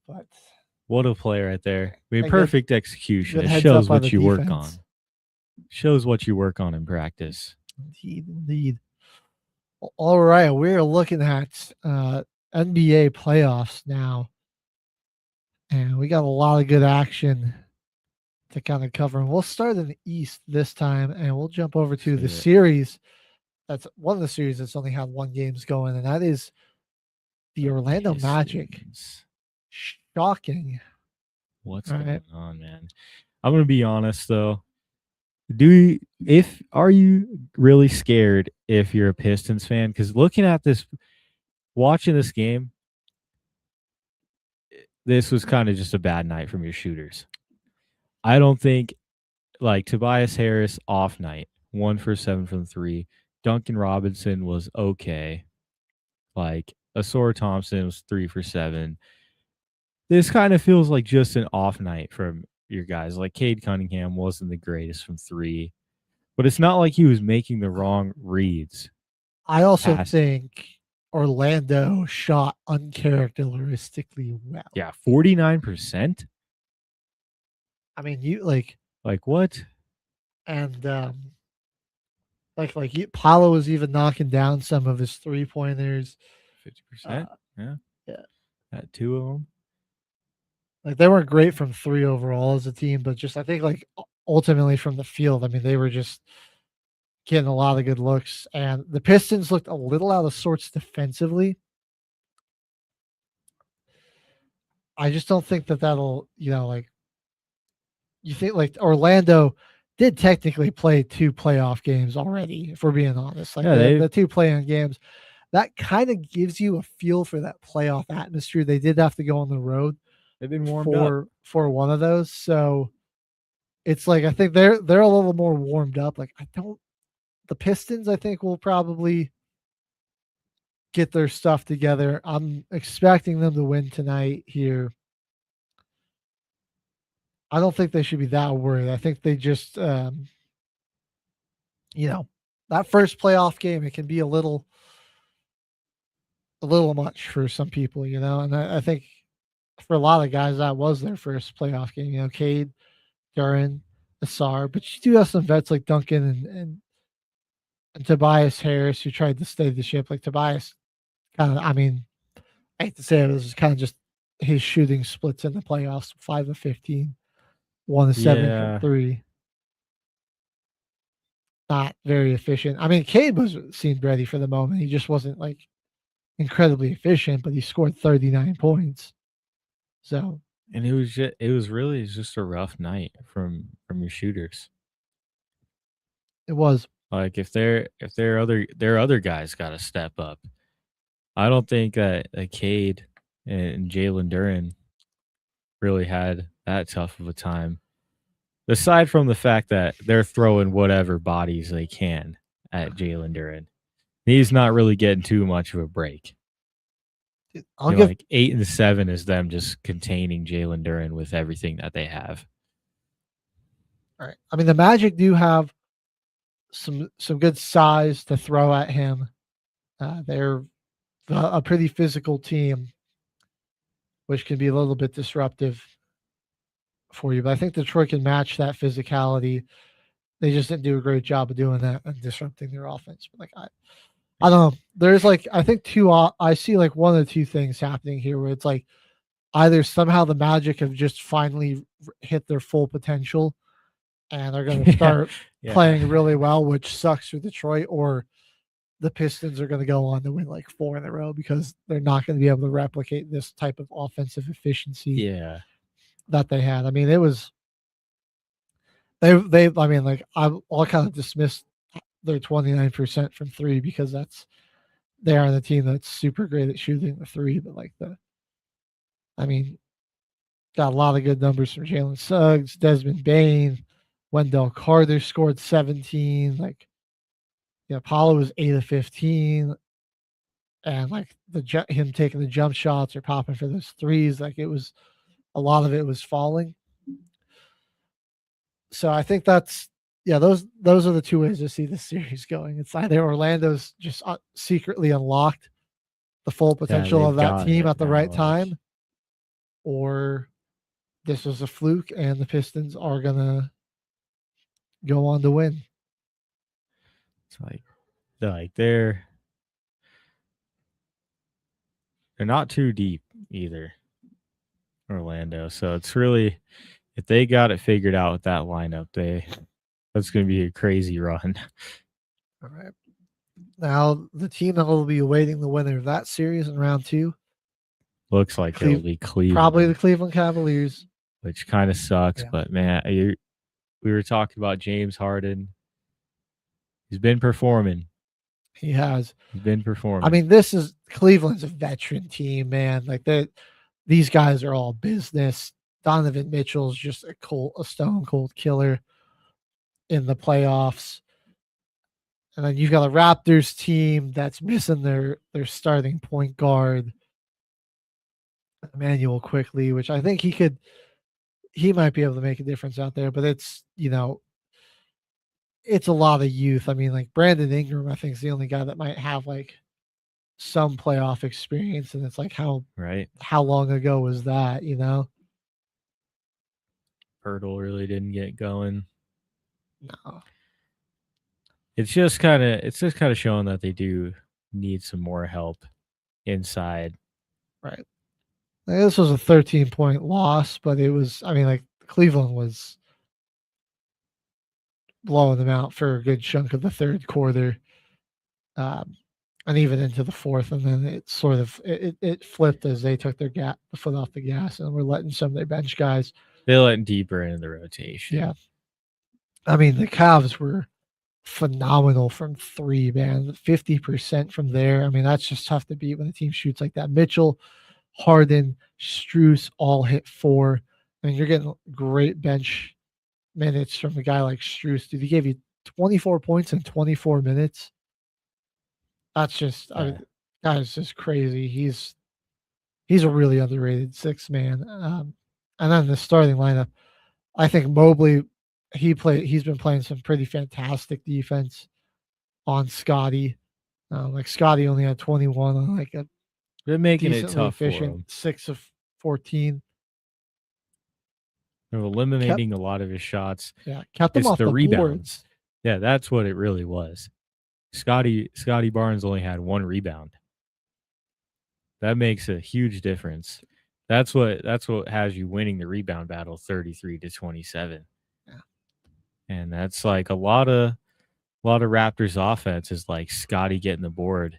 But what a play right there. I mean, and perfect execution. It shows what you work on. Shows what you work on in practice. Indeed. All right, we're looking at NBA playoffs now. And we got a lot of good action to kind of cover. And we'll start in the East this time, and we'll jump over to the series. That's one of the series that's only had 1 games going, and that is the Orlando Magic. Shocking. What's going on, man? I'm gonna be honest though. Are you really scared if you're a Pistons fan? Because looking at this, watching this game, this was kind of just a bad night from your shooters. I don't think, like, Tobias Harris off night, 1 for 7 from 3. Duncan Robinson was okay. Like, Asor Thompson was 3 for 7. This kind of feels like just an off night from your guys. Like, Cade Cunningham wasn't the greatest from 3, but it's not like he was making the wrong reads. I also think Orlando shot uncharacteristically well. Yeah, 49%. I mean, you like what? And Paulo was even knocking down some of his 3-pointers. 50%. Yeah. Had 2 of them. Like, they weren't great from 3 overall as a team, but just I think, like, ultimately from the field, I mean, they were just getting a lot of good looks. And the Pistons looked a little out of sorts defensively. I just don't think that'll, you think, like, Orlando did technically play 2 playoff games already, if we're being honest. Like, the 2 play-in games, that kind of gives you a feel for that playoff atmosphere. They did have to go on the road. They've been warmed up for one of those, so it's like I think they're a little more warmed up. Like, the Pistons, I think, will probably get their stuff together. I'm expecting them to win tonight here. I don't think they should be that worried. I think they just, that first playoff game, it can be a little much for some people, and I think for a lot of guys, that was their first playoff game. Cade, Duran, Asar, but you do have some vets like Duncan and Tobias Harris who tried to steady the ship. Like, Tobias kind of, I mean, I hate to say it was kind of just his shooting splits in the playoffs: 5 of 15, 1 of 7 from 3. Not very efficient. I mean, Cade seemed ready for the moment. He just wasn't, like, incredibly efficient, but he scored 39 points. So, and it was really just a rough night from your shooters. It was. Like, if their other guys got to step up. I don't think that Cade and Jalen Duren really had that tough of a time. Aside from the fact that they're throwing whatever bodies they can at Jalen Duren. He's not really getting too much of a break. I'll give like 8 and 7 is them just containing Jalen Duren with everything that they have. All right. I mean, the Magic do have some good size to throw at him. They're a pretty physical team, which can be a little bit disruptive for you. But I think Detroit can match that physicality. They just didn't do a great job of doing that and disrupting their offense. But like I don't know. There's like I think I see like one of the two things happening here where it's like either somehow the Magic have just finally hit their full potential and are going to start playing really well, which sucks for Detroit, or the Pistons are going to go on to win like 4 in a row because they're not going to be able to replicate this type of offensive efficiency that they had. I mean, it was they I mean, like I'll kind of dismiss their 29% from 3 because they are the team that's super great at shooting the 3, but like got a lot of good numbers from Jalen Suggs, Desmond Bane, Wendell Carter scored 17. Like, Paulo was 8 of 15, and like him taking the jump shots or popping for those threes, like it was a lot of it was falling. So I think those are the two ways to see this series going. It's either Orlando's just secretly unlocked the full potential of that team at the right time, or this was a fluke and the Pistons are gonna go on to win. It's like they're not too deep either, Orlando. So it's really, if they got it figured out with that lineup, that's going to be a crazy run. All right. Now the team that will be awaiting the winner of that series in round 2 looks like it'll be Cleveland. Probably the Cleveland Cavaliers, which kind of sucks. Yeah. But man, we were talking about James Harden. He's been performing. He has. He's been performing. I mean, Cleveland's a veteran team, man. Like these guys are all business. Donovan Mitchell's just a stone cold killer in the playoffs. And then you've got a Raptors team that's missing their starting point guard, Emmanuel Quickly, which I think he might be able to make a difference out there, but it's a lot of youth. I mean, like Brandon Ingram, I think is the only guy that might have like some playoff experience, and it's like how long ago was that? Hurdle really didn't get going. No. It's just kind of showing that they do need some more help inside. Right. Like, this was a 13-point loss, but it was, Cleveland was blowing them out for a good chunk of the third quarter, and even into the fourth. And then it sort of it flipped as they took the foot off the gas and were letting some of their bench guys. They let deeper into the rotation. Yeah. I mean, the Cavs were phenomenal from 3, man. 50% from there. I mean, that's just tough to beat when the team shoots like that. Mitchell, Harden, Strus all hit 4. I mean, you're getting great bench minutes from a guy like Strus. Dude, he gave you 24 points in 24 minutes. That's just, that is just crazy. He's a really underrated 6 man. And then the starting lineup, I think Mobley, he's been playing some pretty fantastic defense on Scotty. Like Scotty only had 21 on like a they're making it tough efficient for him. 6 of 14. They're eliminating a lot of his shots. Yeah, kept them off the rebounds. boards. Yeah, that's what it really was. Scotty Barnes only had 1 rebound. That makes a huge difference. That's what has you winning the rebound battle 33-27. Yeah. And that's like a lot of Raptors offense is like Scotty getting the board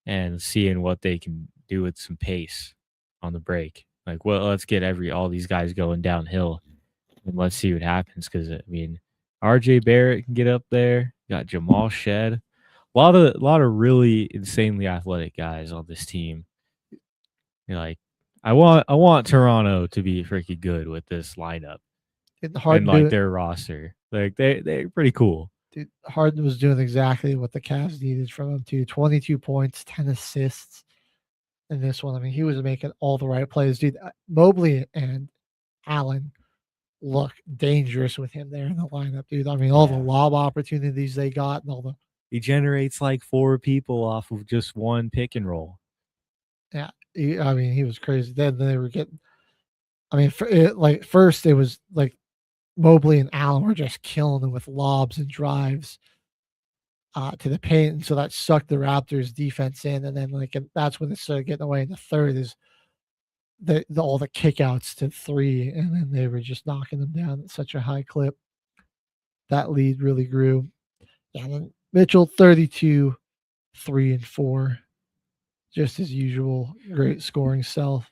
and seeing what they can do with some pace on the break. Like, well, let's get all these guys going downhill and let's see what happens. Because I mean, RJ Barrett can get up there. You got Jamal Shed. A lot of really insanely athletic guys on this team. You're like, I want Toronto to be freaking good with this lineup and like their roster. Like they're pretty cool. Dude, Harden was doing exactly what the Cavs needed from him too. 22 points, 10 assists. in this one. I mean, he was making all the right plays, dude. Mobley and Allen look dangerous with him there in the lineup, dude. I mean, all the lob opportunities they got and all the. He generates like 4 people off of just one pick and roll. Yeah, I mean, he was crazy. Then they were getting. I mean, first it was like Mobley and Allen were just killing them with lobs and drives to the paint, and so that sucked the Raptors' defense in. And then that's when it started getting away. In the third is all the kickouts to 3, and then they were just knocking them down at such a high clip. That lead really grew. Yeah, and then Mitchell 32, 3 and 4, just as usual. Great scoring self.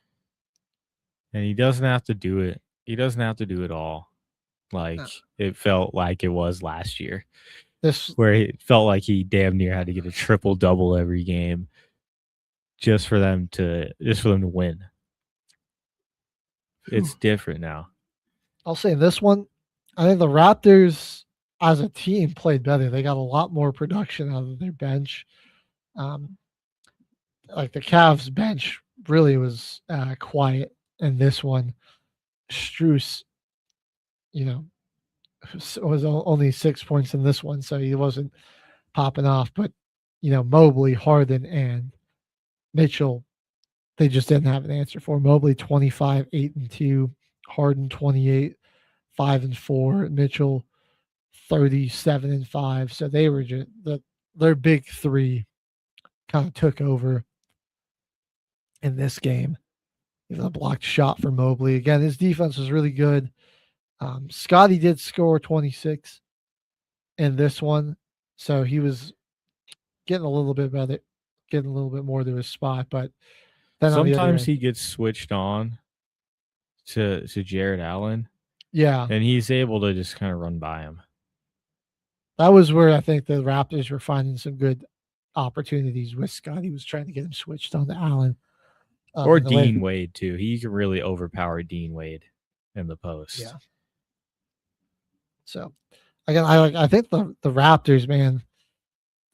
And he doesn't have to do it. He doesn't have to do it all. It felt like it was last year. Where it felt like he damn near had to get a triple double every game just for them to win. It's different now. I'll say this one, I think the Raptors as a team played better. They got a lot more production out of their bench. Like the Cavs bench really was quiet in this one. Strus, was only 6 points in this one, so he wasn't popping off. But, Mobley, Harden, and Mitchell, they just didn't have an answer for. Mobley 25, 8 and 2, Harden 28, 5 and 4, Mitchell 37 and 5. So they were just their big three kind of took over in this game. Even a blocked shot for Mobley. Again, his defense was really good. Scotty did score 26 in this one, so he was getting a little bit better, getting a little bit more to his spot. But then sometimes he gets switched on to Jared Allen. Yeah. And he's able to just kind of run by him. That was where I think the Raptors were finding some good opportunities with Scott. He was trying to get him switched on to Allen. Or Dean Wade, too. He can really overpower Dean Wade in the post. Yeah. So, again, I think the Raptors, man,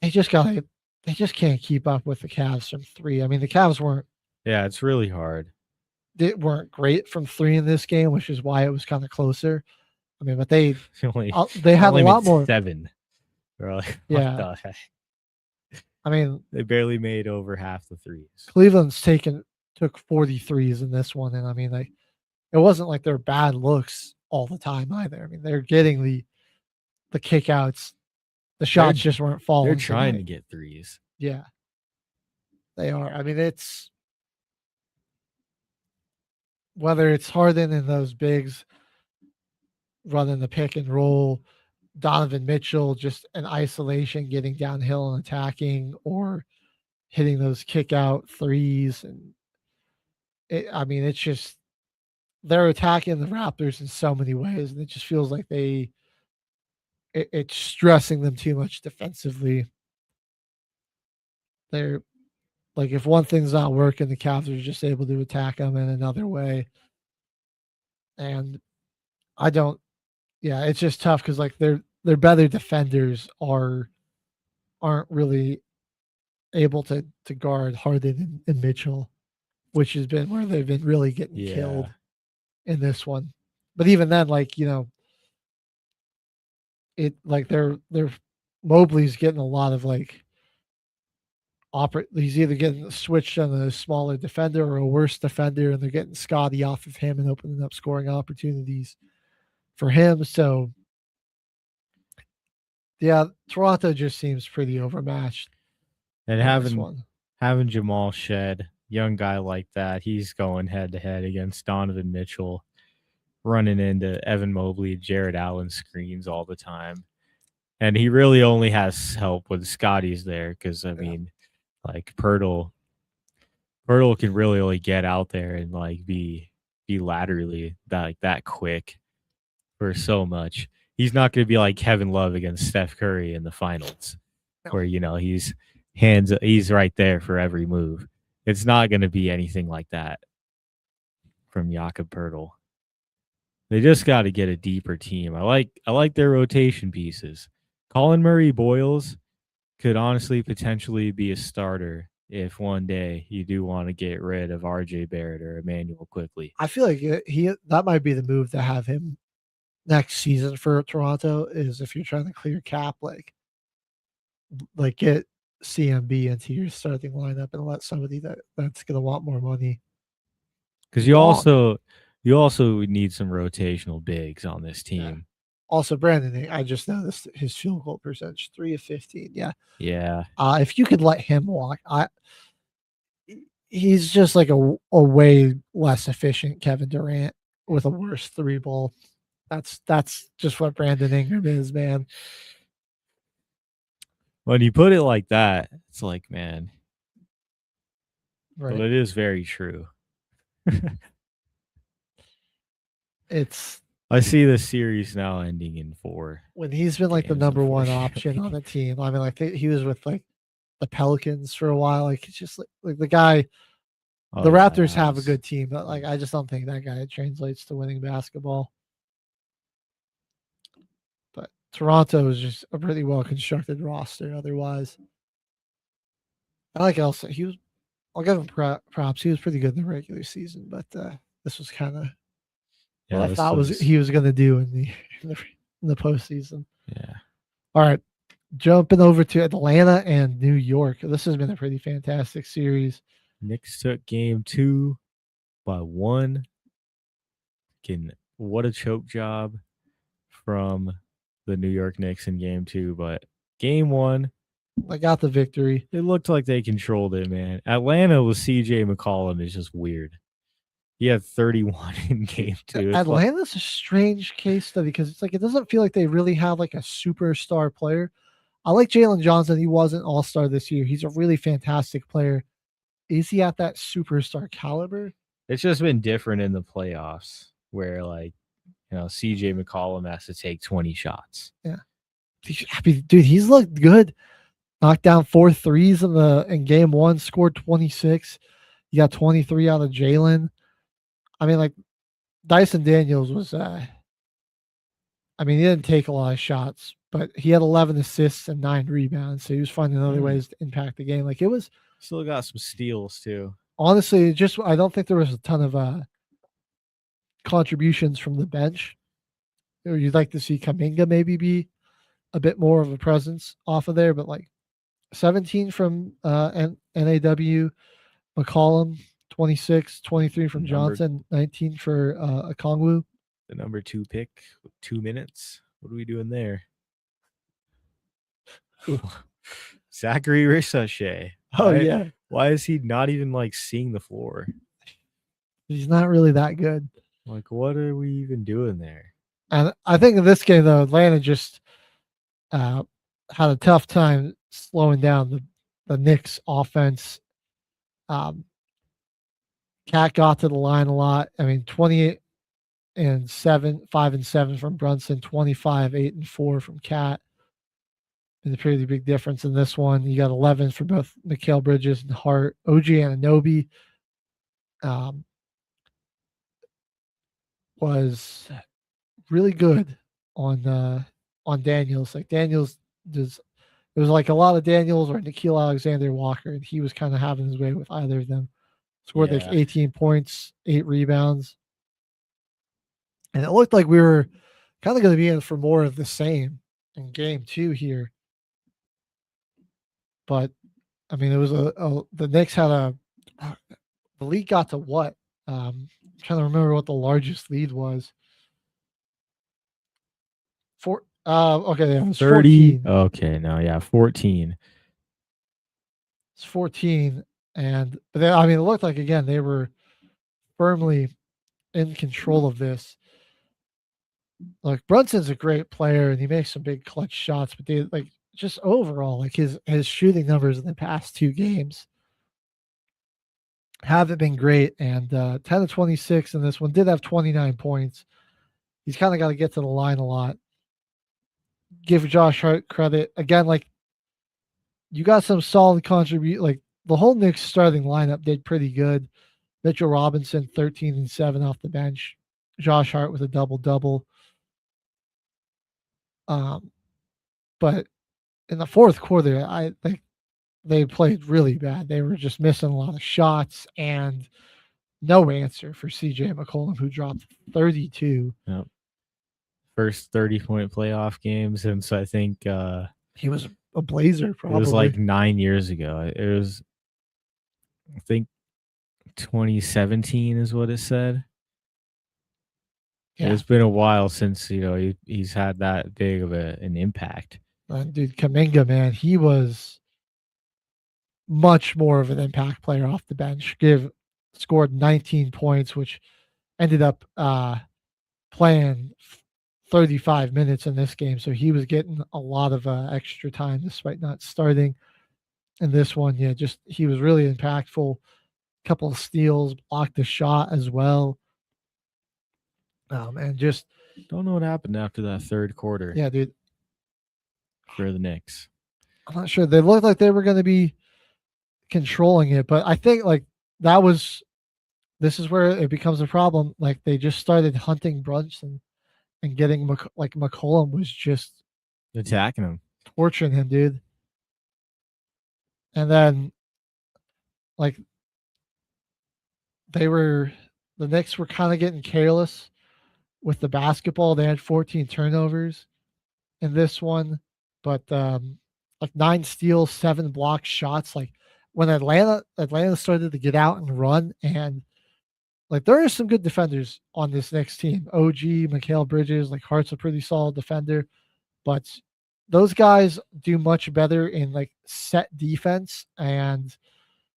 they just can't keep up with the Cavs from 3. I mean, the Cavs weren't. Yeah, it's really hard. They weren't great from 3 in this game, which is why it was kind of closer. I mean, but they had a lot more. 7. They're like, yeah. What the heck? I mean, they barely made over half the threes. Cleveland's took 43s in this one, and I mean, it wasn't like they're bad looks all the time either. I mean, they're getting the kickouts. The shots just weren't falling. They're trying to get threes. Yeah, they are. I mean, it's whether it's Harden and those bigs running the pick and roll, Donovan Mitchell just in isolation getting downhill and attacking, or hitting those kick out threes. And it's just they're attacking the Raptors in so many ways, and it just feels like it's stressing them too much defensively. They're like, if one thing's not working, the Cavs are just able to attack them in another way. And it's just tough because like their better defenders aren't really able to guard Harden and Mitchell, which has been where they've been really getting killed in this one. But even then, they're Mobley's getting a lot of he's either getting switched on a smaller defender or a worse defender, and they're getting Scotty off of him and opening up scoring opportunities for him. So yeah, Toronto just seems pretty overmatched. And having Jamal Shed, young guy like that, he's going head to head against Donovan Mitchell, running into Evan Mobley, Jared Allen screens all the time. And he really only has help when Scotty's there, because Pirtle can really only get out there and be laterally that quick for so much. He's not going to be like Kevin Love against Steph Curry in the finals, where he's right there for every move. It's not going to be anything like that from Jakob Pirtle. They just got to get a deeper team. I like their rotation pieces. Colin Murray Boyles could honestly potentially be a starter if one day you do want to get rid of RJ Barrett or Emmanuel quickly. I feel like that might be the move to have him next season for Toronto, is if you're trying to clear cap, like get CMB into your starting lineup and let somebody that's going to want more money. Because you also need some rotational bigs on this team. Yeah. Also, Brandon, I just noticed his field goal percentage, 3 of 15. Yeah. Yeah. If you could let him walk, he's just like a way less efficient Kevin Durant with a worse 3-ball. That's just what Brandon Ingram is, man. When you put it like that, it's like, man. Right. But it is very true. I see the series now ending in 4. When he's been like the number one option on the team. I mean, like he was with like the Pelicans for a while. Like it's just like the guy. The Raptors have a good team, but like I just don't think that guy translates to winning basketball. But Toronto is just a pretty well constructed roster. Otherwise, I like Elsa. I'll give him props. He was pretty good in the regular season, but this was kind of what I thought he was going to do in the postseason. Yeah. All right, jumping over to Atlanta and New York. This has been a pretty fantastic series. Knicks took game 2 by 1. What a choke job from the New York Knicks in game 2, but game 1, they got the victory. It looked like they controlled it, man. Atlanta with CJ McCollum is just weird. He had 31 in game 2. Atlanta's a strange case study because it's like it doesn't feel like they really have like a superstar player. I like Jalen Johnson. He wasn't all-star this year. He's a really fantastic player. Is he at that superstar caliber? It's just been different in the playoffs where, like, CJ McCollum has to take 20 shots. Yeah. Dude, he's looked good. Knocked down 4 threes in game 1, scored 26. You got 23 out of Jalen. I mean, like, Dyson Daniels was, he didn't take a lot of shots, but he had 11 assists and 9 rebounds. So he was finding other ways to impact the game. Like, it was. Still got some steals, too. Honestly, I don't think there was a ton of contributions from the bench. You'd like to see Kuminga maybe be a bit more of a presence off of there, but like 17 from NAW, McCollum, 26, 23 from Johnson, 19 for Okongwu. The number 2 pick with 2 minutes. What are we doing there? Zachary Ricochet. Yeah. Why is he not even like seeing the floor? He's not really that good. Like, what are we even doing there? And I think in this game, though, Atlanta just had a tough time slowing down the Knicks offense. Cat got to the line a lot. 28 and 7, 5 and 7 from Brunson, 25, 8 and 4 from Cat. And a pretty big difference in this one. You got 11 for both Mikal Bridges and Hart. OG Anunoby was really good on Daniels. Like Daniels it was like a lot of Daniels or Nickeil Alexander-Walker, and he was kind of having his way with either of them. Scored like 18 points, 8 rebounds. And it looked like we were kind of going to be in for more of the same in game 2 here. But it was the Knicks had the lead got to what? I'm trying to remember what the largest lead was. Okay, it was 30. 14. Okay, no, yeah, 14. It's 14, but then, it looked like again they were firmly in control of this. Like Brunson's a great player and he makes some big clutch shots, but they like just overall like his shooting numbers in the past 2 games haven't been great. And 10 to 26 in this one, did have 29 points. He's kind of got to get to the line a lot. Give Josh Hart credit again. Like you got some solid contribute. Like the whole Knicks starting lineup did pretty good. Mitchell Robinson 13 and 7 off the bench. Josh Hart with a double-double. But in the fourth quarter, I think they played really bad. They were just missing a lot of shots and no answer for CJ McCollum, who dropped 32. Yep. First 30-point playoff game since I think he was a Blazer. Probably it was like 9 years ago. It was, I think, 2017 is what it said. Yeah. It's been a while since he's had that big of an impact. Dude, Kuminga, man, he was much more of an impact player off the bench. Scored 19 points, which ended up playing 35 minutes in this game. So he was getting a lot of extra time despite not starting in this one. Yeah, just he was really impactful. Couple of steals, blocked the shot as well. And just don't know what happened after that third quarter. Yeah, dude. For the Knicks. I'm not sure. They looked like they were going to be controlling it, but I think like this is where it becomes a problem. Like they just started hunting Brunson and getting McCollum was just attacking him, torturing him, dude. And then like the Knicks were kind of getting careless with the basketball. They had 14 turnovers in this one, but like 9 steals, 7 blocked shots. Like when Atlanta started to get out and run, and like there are some good defenders on this Knicks team. OG, Mikal Bridges, like Hart's a pretty solid defender, but those guys do much better in like set defense. And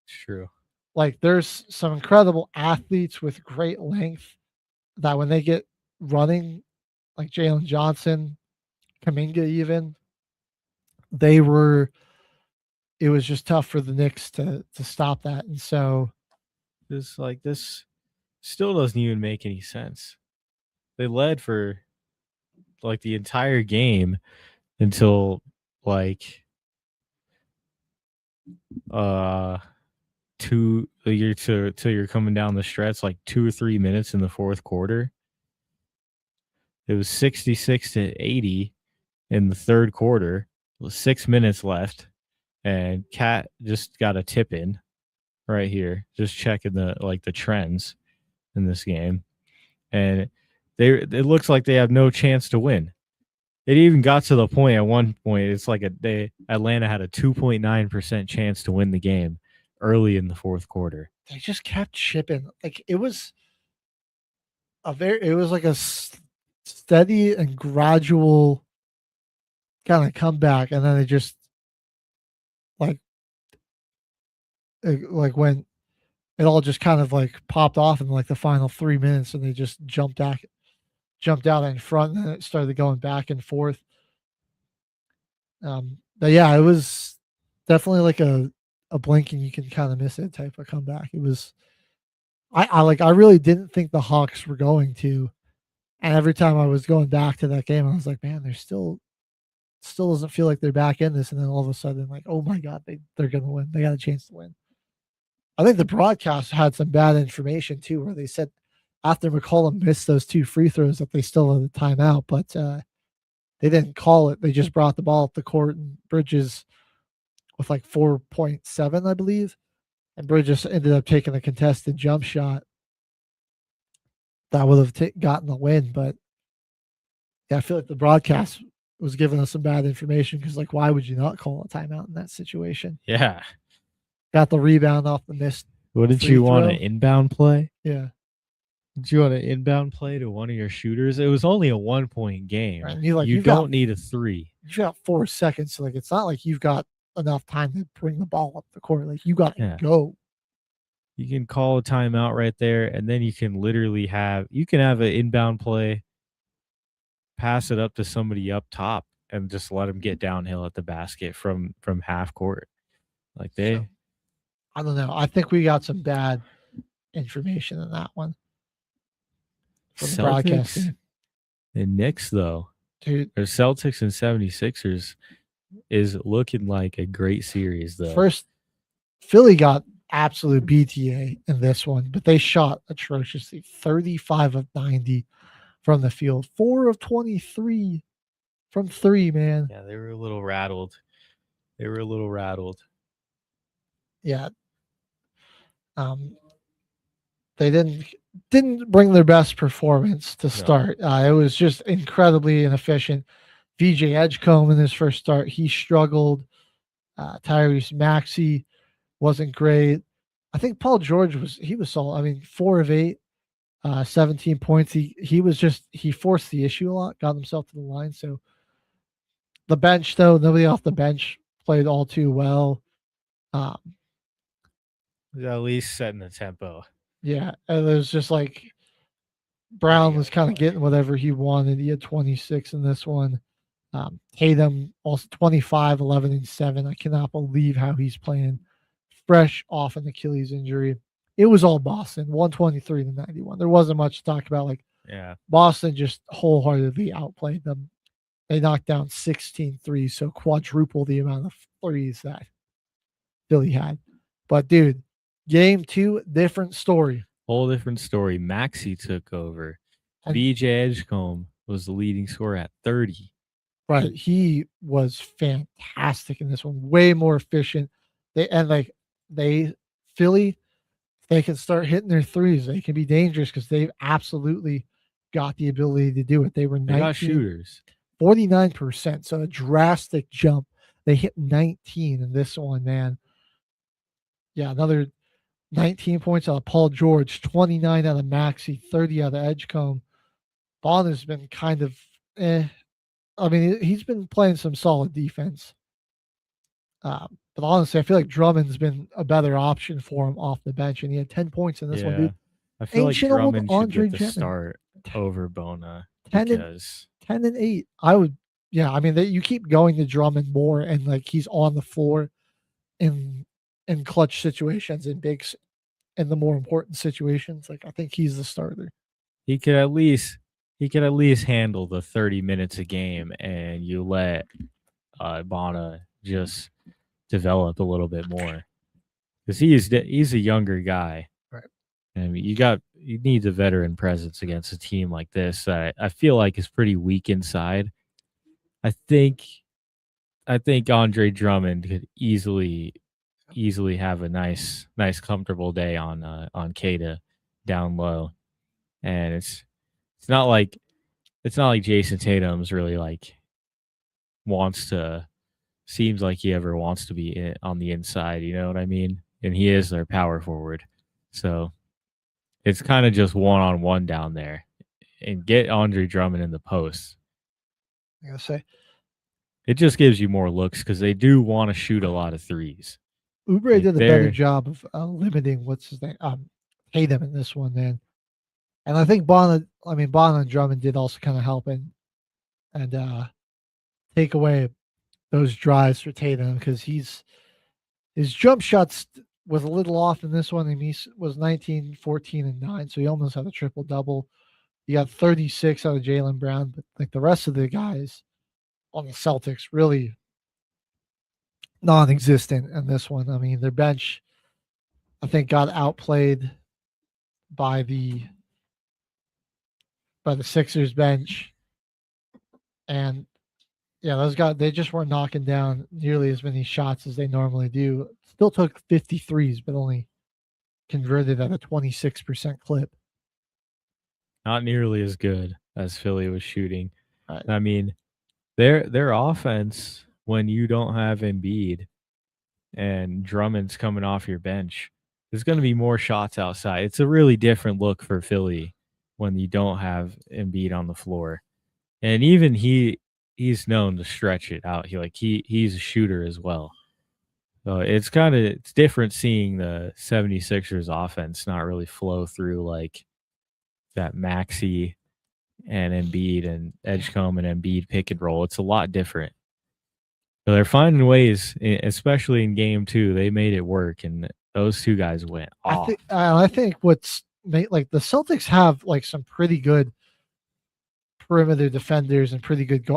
true. Like there's some incredible athletes with great length that when they get running, like Jalen Johnson, Kuminga even, it was just tough for the Knicks to stop that. And so this still doesn't even make any sense. They led for like the entire game until like till you're coming down the stretch, like 2 or 3 minutes in the fourth quarter. It was 66-80 in the third quarter. With 6 minutes left, and Cat just got a tip in right here, just checking the trends in this game, and it looks like they have no chance to win. It even got to the point at one point, it's like Atlanta had a 2.9% chance to win the game early in the fourth quarter. They just kept chipping. Like it was like a steady and gradual kind of comeback, and then it just like when it all just kind of like popped off in like the final 3 minutes, and they just jumped out in front, and then it started going back and forth. But yeah, it was definitely like a blink and you can kind of miss it type of comeback. It was I really didn't think the Hawks were going to, and every time I was going back to that game, I was like, man, they're still doesn't feel like they're back in this. And then all of a sudden, like, oh my God, they're going to win. They got a chance to win. I think the broadcast had some bad information too, where they said after McCollum missed those 2 free throws that they still had a timeout, but they didn't call it. They just brought the ball up the court, and Bridges with like 4.7, I believe. And Bridges ended up taking a contested jump shot that would have gotten the win. But yeah, I feel like the broadcast was giving us some bad information, because like, why would you not call a timeout in that situation? Yeah. Got the rebound off the missed. What did you want, an inbound play? Yeah. Did you want an inbound play to one of your shooters? It was only a 1-point game. Right. You don't need a 3. You got 4 seconds. So like, it's not like you've got enough time to bring the ball up the court. Like you got to go. You can call a timeout right there, and then you can literally have an inbound play, pass it up to somebody up top, and just let them get downhill at the basket from half court. Like I don't know. I think we got some bad information in that one. Celtics and Knicks, though. Dude. Or Celtics and 76ers is looking like a great series, though. First, Philly got absolute BTA in this one, but they shot atrociously. 35 of 90 from the field. 4 of 23 from 3, man. Yeah, they were a little rattled. Yeah. They didn't bring their best performance to start. It was just incredibly inefficient. VJ Edgecombe in his first start, he struggled. Tyrese Maxey wasn't great. I think Paul George was solid. I mean, 4 of 8, 17 points. He forced the issue a lot, got himself to the line. So the bench, though, nobody off the bench played all too well. At least setting the tempo. Yeah, and it was just like Brown was kind of getting whatever he wanted. He had 26 in this one. Tatum also 25, 11, and 7. I cannot believe how he's playing fresh off an Achilles injury. It was all Boston, 123 to 91. There wasn't much to talk about. Like, Boston just wholeheartedly outplayed them. They knocked down 16 threes, so quadruple the amount of threes that Philly had. But, dude, game 2, different story. Whole different story. Maxey took over. VJ Edgecombe was the leading scorer at 30. Right. He was fantastic in this one. Way more efficient. Philly, they can start hitting their threes. They can be dangerous because they've absolutely got the ability to do it. They got shooters. 49%. So a drastic jump. They hit 19 in this one, man. Yeah, another 19 points out of Paul George, 29 out of Maxey, 30 out of Edgecombe. Bond has been kind of I mean, he's been playing some solid defense. But honestly, I feel like Drummond's been a better option for him off the bench, and he had 10 points in this one, dude. I feel like Drummond should get the start over Bona. 10 and 8. I mean, you keep going to Drummond more, and like he's on the floor in clutch situations, in the more important situations. Like I think he's the starter. He could at least handle the 30 minutes a game, and you let Bona just develop a little bit more, because he's a younger guy, right? I mean, you need the veteran presence against a team like this that I feel like is pretty weak inside. I think Andre Drummond could easily have a nice comfortable day on Keita down low, and it's not like Jason Tatum's really like seems like he ever wants to be on the inside, you know what I mean? And he is their power forward. So it's kind of just one-on-one down there, and get Andre Drummond in the post. I gotta say, it just gives you more looks because they do want to shoot a lot of threes. Oubre did a better job of limiting Tatum in this one, man. And I think Bona and Drummond did also kind of help and take away those drives for Tatum, because his jump shots was a little off in this one. And he was 19, 14, and 9, so he almost had a triple-double. He got 36 out of Jaylen Brown, but like the rest of the guys on the Celtics really non-existent in this one. I mean, their bench, I think, got outplayed by the Sixers bench. And yeah, those guys, they just weren't knocking down nearly as many shots as they normally do. Still took 53s, but only converted at a 26% clip. Not nearly as good as Philly was shooting. Right. I mean, their offense, when you don't have Embiid and Drummond's coming off your bench, there's going to be more shots outside. It's a really different look for Philly when you don't have Embiid on the floor. And even he's known to stretch it out. He's a shooter as well. So it's different seeing the 76ers offense not really flow through like that Maxey and Embiid and Edgecombe and Embiid pick and roll. It's a lot different. So they're finding ways, especially in game 2, they made it work, and those two guys went off. I think what's made, like, the Celtics have like some pretty good perimeter defenders and pretty good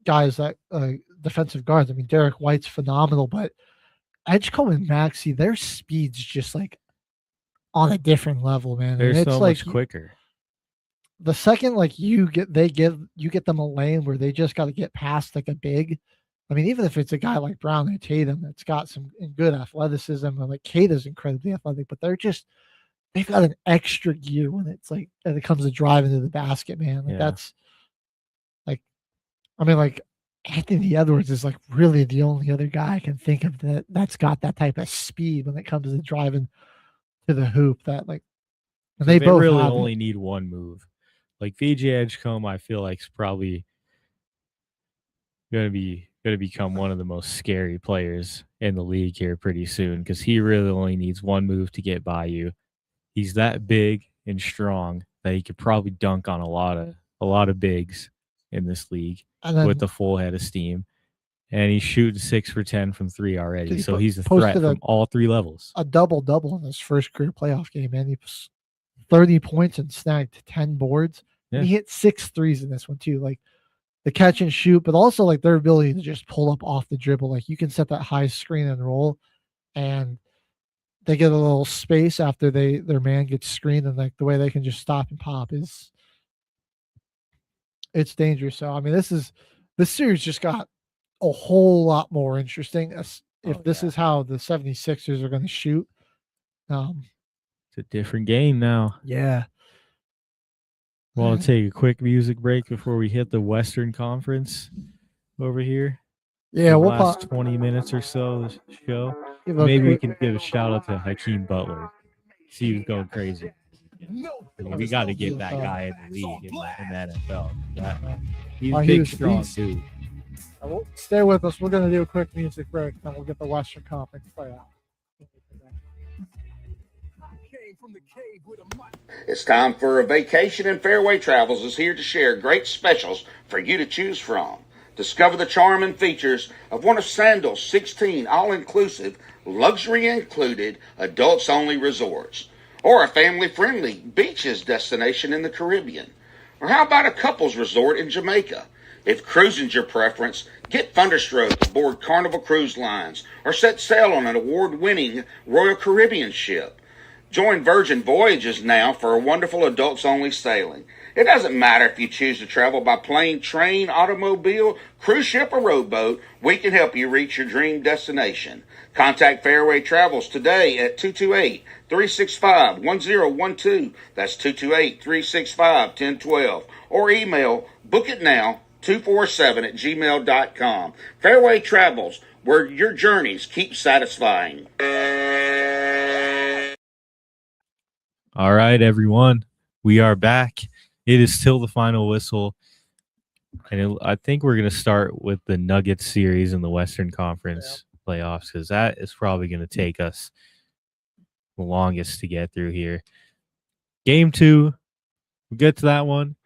guys that defensive guards. I mean, Derek White's phenomenal, but Edgecombe and Maxey, their speed's just like on a different level, man. They're it's so much quicker. The second you get them a lane where they just got to get past like a big, I mean, even if it's a guy like Brown and Tatum that's got some good athleticism, and like Kata's incredibly athletic, but they've got an extra gear when it's like when it comes to driving to the basket, man. Like that's like, I mean, like Anthony Edwards is like really the only other guy I can think of that's got that type of speed when it comes to driving to the hoop. That like, and they both really have only need one move. Like VJ Edgecombe, I feel like is probably going to become one of the most scary players in the league here pretty soon because he really only needs one move to get by you. He's that big and strong that he could probably dunk on a lot of bigs in this league with the full head of steam. And he's shooting 6 for 10 from 3 already. So he's a threat from all 3 levels. A double-double in his first career playoff game, man. He was 30 points and snagged 10 boards. Yeah. He hit 6 threes in this one too. Like the catch and shoot, but also like their ability to just pull up off the dribble. Like you can set that high screen and roll, and they get a little space after their man gets screened, and like the way they can just stop and pop it's dangerous. So I mean, this series just got a whole lot more interesting if this is how the 76ers are going to shoot. It's a different game now. Yeah. Well, I'll take a quick music break before we hit the Western Conference over here. Yeah, we'll last 20 minutes or so of the show. Maybe we can give a shout out to Hakeem Butler. See who's going crazy. We got to get that guy in the league in the NFL. He's a big, strong dude. Stay with us. We're going to do a quick music break, then we'll get the Western Conference playoff. It's time for a vacation, and Fairway Travels is here to share great specials for you to choose from. Discover the charm and features of one of Sandal's 16 all-inclusive, luxury-included, adults-only resorts. Or a family-friendly beaches destination in the Caribbean. Or how about a couples resort in Jamaica? If cruising's your preference, get Thunderstroke aboard Carnival Cruise Lines or set sail on an award-winning Royal Caribbean ship. Join Virgin Voyages now for a wonderful adults-only sailing. It doesn't matter if you choose to travel by plane, train, automobile, cruise ship, or rowboat, we can help you reach your dream destination. Contact Fairway Travels today at 228-365-1012. That's 228-365-1012. Or email bookitnow247@gmail.com. Fairway Travels, where your journeys keep satisfying. All right, everyone. We are back. It is still the final whistle. And I think we're going to start with the Nuggets series in the Western Conference playoffs because that is probably going to take us the longest to get through here. Game 2, we get to that one.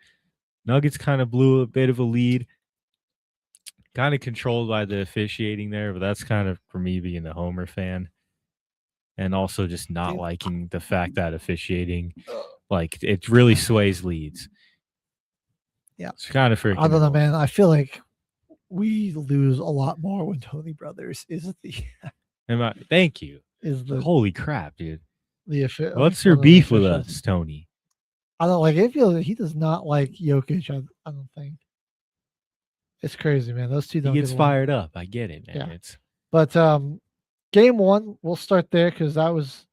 Nuggets kind of blew a bit of a lead. Kind of controlled by the officiating there, but that's kind of for me being a Homer fan. And also just not liking the fact that officiating, like, it really sways leads. Yeah. It's kind of freaking. I don't know, man. I feel like we lose a lot more when Tony Brothers is the. Thank you. Is the holy crap, dude? What's your beef with us, Tony? I don't like. I feel that he does not like Jokic. I don't think. It's crazy, man. Those two don't. He gets fired up. I get it, man. Yeah. But game 1, we'll start there because that was.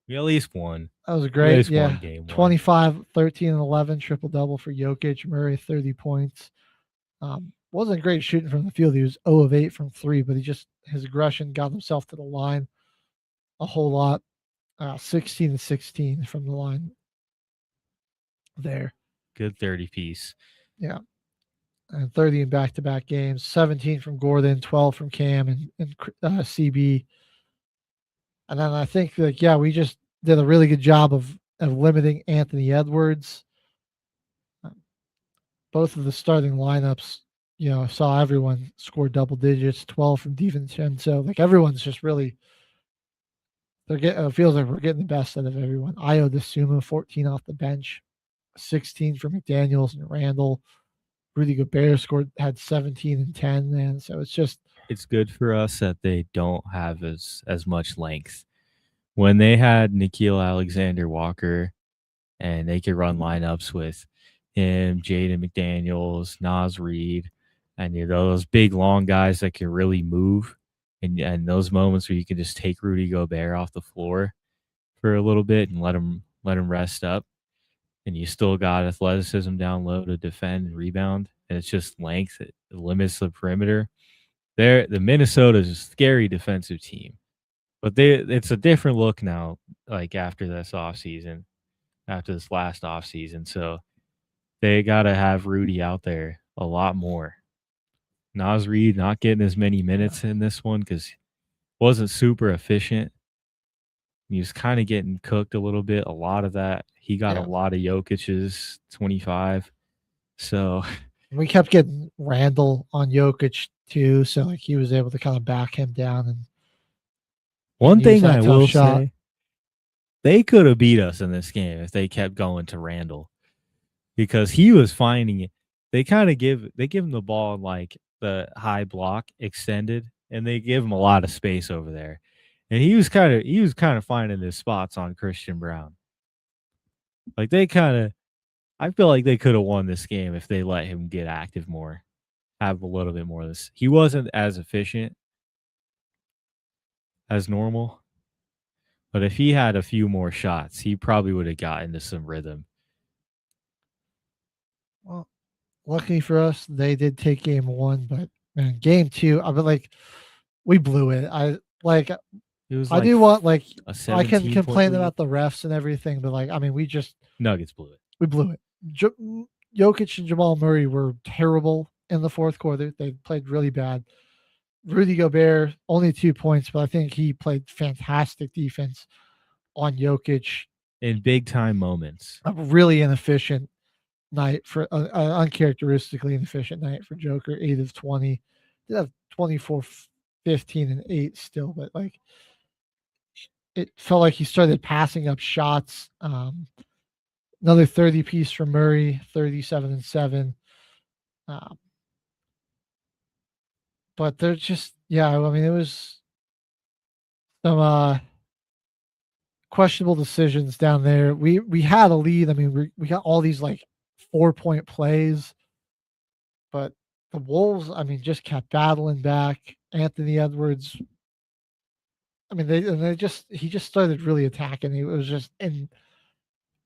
We at least won. That was great. Yeah. Game 25, 13, and 11, triple-double for Jokic. Murray, 30 points. Wasn't great shooting from the field. He was 0 of 8 from 3, but his aggression got himself to the line a whole lot. 16 and 16 from the line there. Good 30 piece. Yeah. And 30 in back-to-back games. 17 from Gordon, 12 from Cam and CB. And then I think, we just did a really good job of limiting Anthony Edwards. Both of the starting lineups, saw everyone score double digits, 12 from DiVincenzo. Like, everyone's just really, it feels like we're getting the best out of everyone. Ayo DeSumo, 14 off the bench, 16 for McDaniels and Randall. Rudy Gobert had 17 and 10, man. So it's good for us that they don't have as much length. When they had Nickeil Alexander-Walker and they could run lineups with him, Jaden McDaniels, Naz Reid, And those big long guys that can really move, and those moments where you can just take Rudy Gobert off the floor for a little bit and let him rest up, and you still got athleticism down low to defend and rebound, and it's just length. It limits the perimeter. The Minnesota's a scary defensive team, but it's a different look now. Like after this last offseason, so they got to have Rudy out there a lot more. Naz Reid not getting as many minutes in this one because wasn't super efficient. He was kind of getting cooked a little bit. A lot of that. He got a lot of Jokic's 25. So we kept getting Randall on Jokic too. So like he was able to kind of back him down. And one thing I will say, they could have beat us in this game if they kept going to Randall, because he was finding it. They kind of give him the ball in like the high block extended, and they give him a lot of space over there. And he was kind of finding his spots on Christian Brown. Like I feel like they could have won this game if they let him get active more, have a little bit more of this. He wasn't as efficient as normal, but if he had a few more shots, he probably would have gotten into some rhythm. Well, lucky for us, they did take game 1, but man, game 2, I mean, like we blew it. I do want I can complain about the refs and everything, but like I mean, Nuggets blew it. We blew it. Jokic and Jamal Murray were terrible in the fourth quarter. They played really bad. Rudy Gobert only 2 points, but I think he played fantastic defense on Jokic in big time moments. A really inefficient night for an uncharacteristically inefficient night for Joker. 8 of 20. Did have 24, 15, and 8 still, but like it felt like he started passing up shots. Another 30 piece from Murray, 37 and 7. But they're just, I mean, it was some questionable decisions down there. We had a lead. I mean, we got all these like 4-point plays, but the Wolves, I mean, just kept battling back. Anthony Edwards, I mean, he just started really attacking. He was just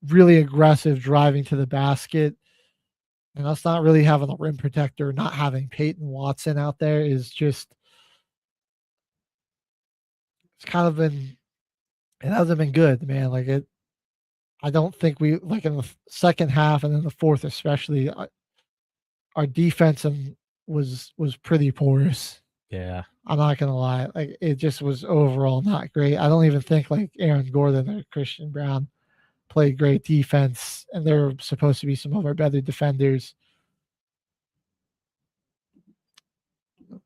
really aggressive driving to the basket. And that's not really having a rim protector, not having Peyton Watson out there is just, it hasn't been good, man. Like I don't think we, like in the second half and in the fourth, especially, our defense was pretty porous. Yeah. I'm not going to lie. Like it just was overall not great. I don't even think like Aaron Gordon or Christian Brown played great defense, and they're supposed to be some of our better defenders. Oh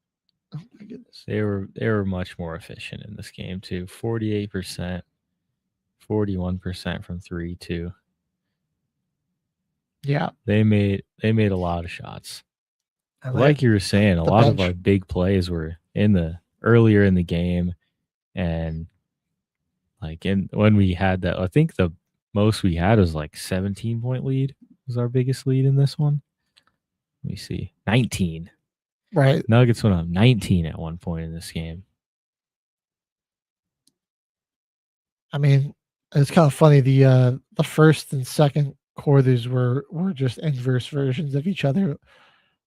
my goodness. They were much more efficient in this game too. 48%, 41% from 3 too. Yeah. They made a lot of shots. Like you were saying, a lot of our big plays were earlier in the game, and like when we had that, I think the most we had was like 17-point lead was our biggest lead in this one. Let me see. 19. Right. Nuggets went up 19 at one point in this game. I mean, it's kind of funny. The first and second quarters were just inverse versions of each other.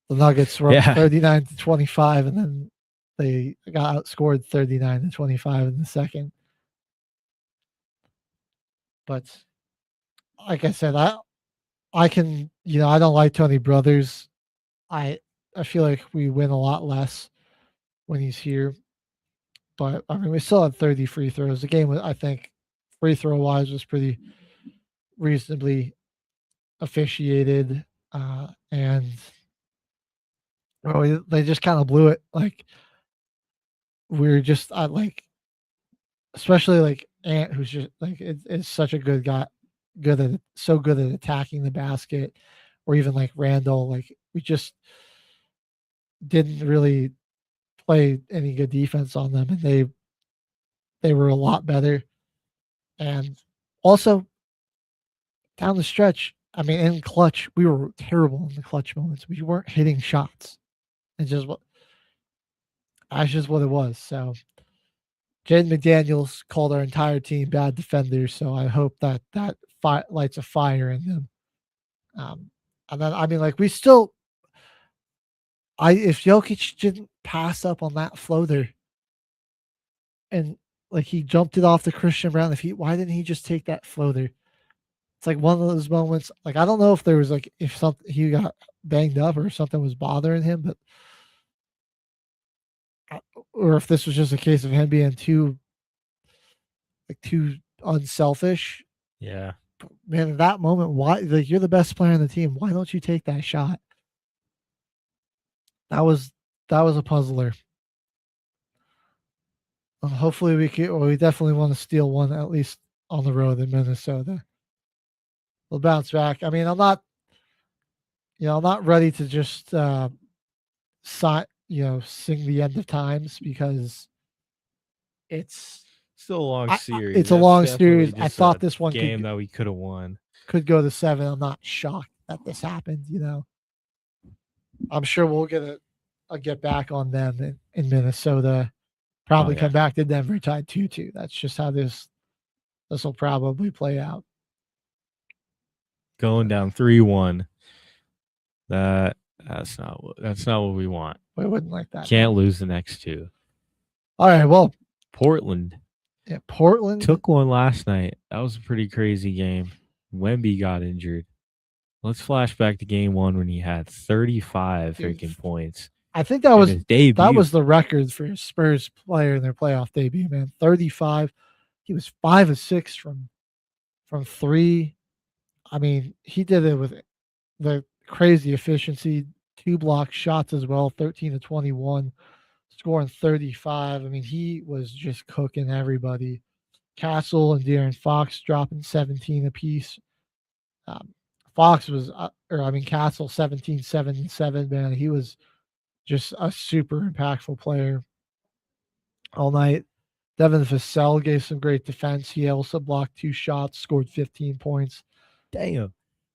The Nuggets were up 39-25, and then they got outscored 39-25 in the second. But like I said, I can, I don't like Tony Brothers. I feel like we win a lot less when he's here. But I mean, we still had 30 free throws. The game, I think, free throw wise, was pretty reasonably officiated, and they just kind of blew it. Like we're just especially like Ant, who's just like is such a good guy, so good at attacking the basket, or even like Randall. Like we just didn't really play any good defense on them, and they were a lot better. And also down the stretch, I mean, in clutch, we were terrible in the clutch moments. We weren't hitting shots. It's just what that's just what it was. So Jaden McDaniels called our entire team bad defenders. So I hope that lights a fire in them. And then I mean, like we still, if Jokic didn't pass up on that floater, and like he jumped it off the Christian Brown, why didn't he just take that floater? It's like one of those moments. Like I don't know if there was like if something he got banged up or something was bothering him, but or if this was just a case of him being too unselfish. Yeah. Man, in that moment, why like you're the best player on the team. Why don't you take that shot? That was a puzzler. Hopefully we definitely want to steal one at least on the road in Minnesota. We'll bounce back. I mean, I'm not ready to just sing the end of times because it's still a long series. It's a long series. I thought this one game that we could have won could go to 7. I'm not shocked that this happened. I'm sure we'll get back on them in Minnesota. Probably come back to Denver tied 2-2. That's just how this will probably play out. Going down 3-1. That's not what we want. We wouldn't like that. Can't lose the next two. All right. Well, Portland. Yeah, Portland took one last night. That was a pretty crazy game. Wemby got injured. Let's flash back to game 1 when he had 35 freaking points. I think that was his debut. That was the record for a Spurs player in their playoff debut, man. 35. He was 5 of 6 from 3. I mean, he did it with the crazy efficiency, 2 block shots as well, 13 to 21, scoring 35. I mean, he was just cooking everybody. Castle and De'Aaron Fox dropping 17 apiece. Castle 17, 7 and 7, man. He was just a super impactful player all night. Devin Vassell gave some great defense. He also blocked 2 shots, scored 15 points. Damn.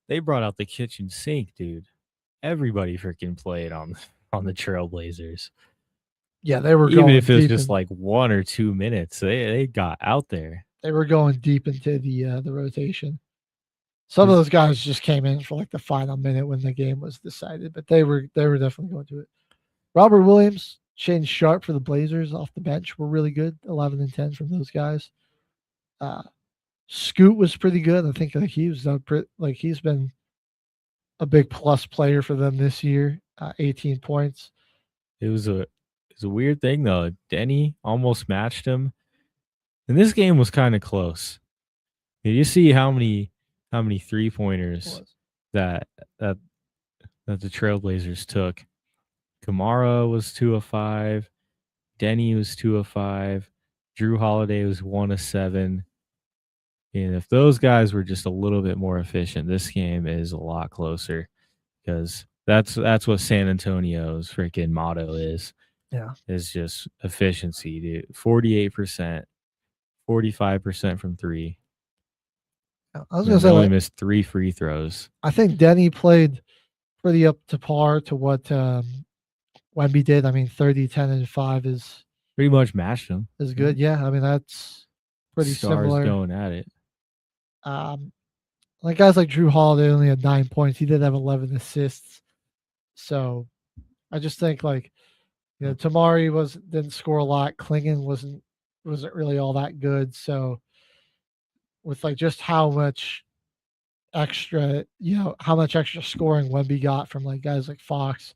They brought out the kitchen sink, dude. Everybody freaking played on the Trailblazers. Yeah, they were even if it was just like 1 or 2 minutes, they got out there. They were going deep into the rotation. Some of those guys just came in for like the final minute when the game was decided, but they were definitely going to it. Robert Williams, Shane Sharp for the Blazers off the bench were really good. 11 and 10 from those guys. Scoot was pretty good. I think he's been a big plus player for them this year. 18 points. It was a weird thing though. Denny almost matched him, and this game was kind of close. You see how many 3-pointers that the Trailblazers took. Kamara was 2 of 5. Denny was 2 of 5. Drew Holiday was 1 of 7. And if those guys were just a little bit more efficient, this game is a lot closer because that's what San Antonio's freaking motto is. Yeah. Is just efficiency, dude. 48%, 45% from 3. I was going to say only missed 3 free throws. I think Denny played pretty up to par to what Wemby did. I mean, 30, 10, and 5 is pretty much matched him. Is good. Yeah. I mean, that's pretty similar. Going at it. Like guys like Drew Holiday only had 9 points. He did have 11 assists. So I just think Tamari didn't score a lot. Klingon wasn't really all that good. So with just how much extra scoring Wemby got from guys like Fox,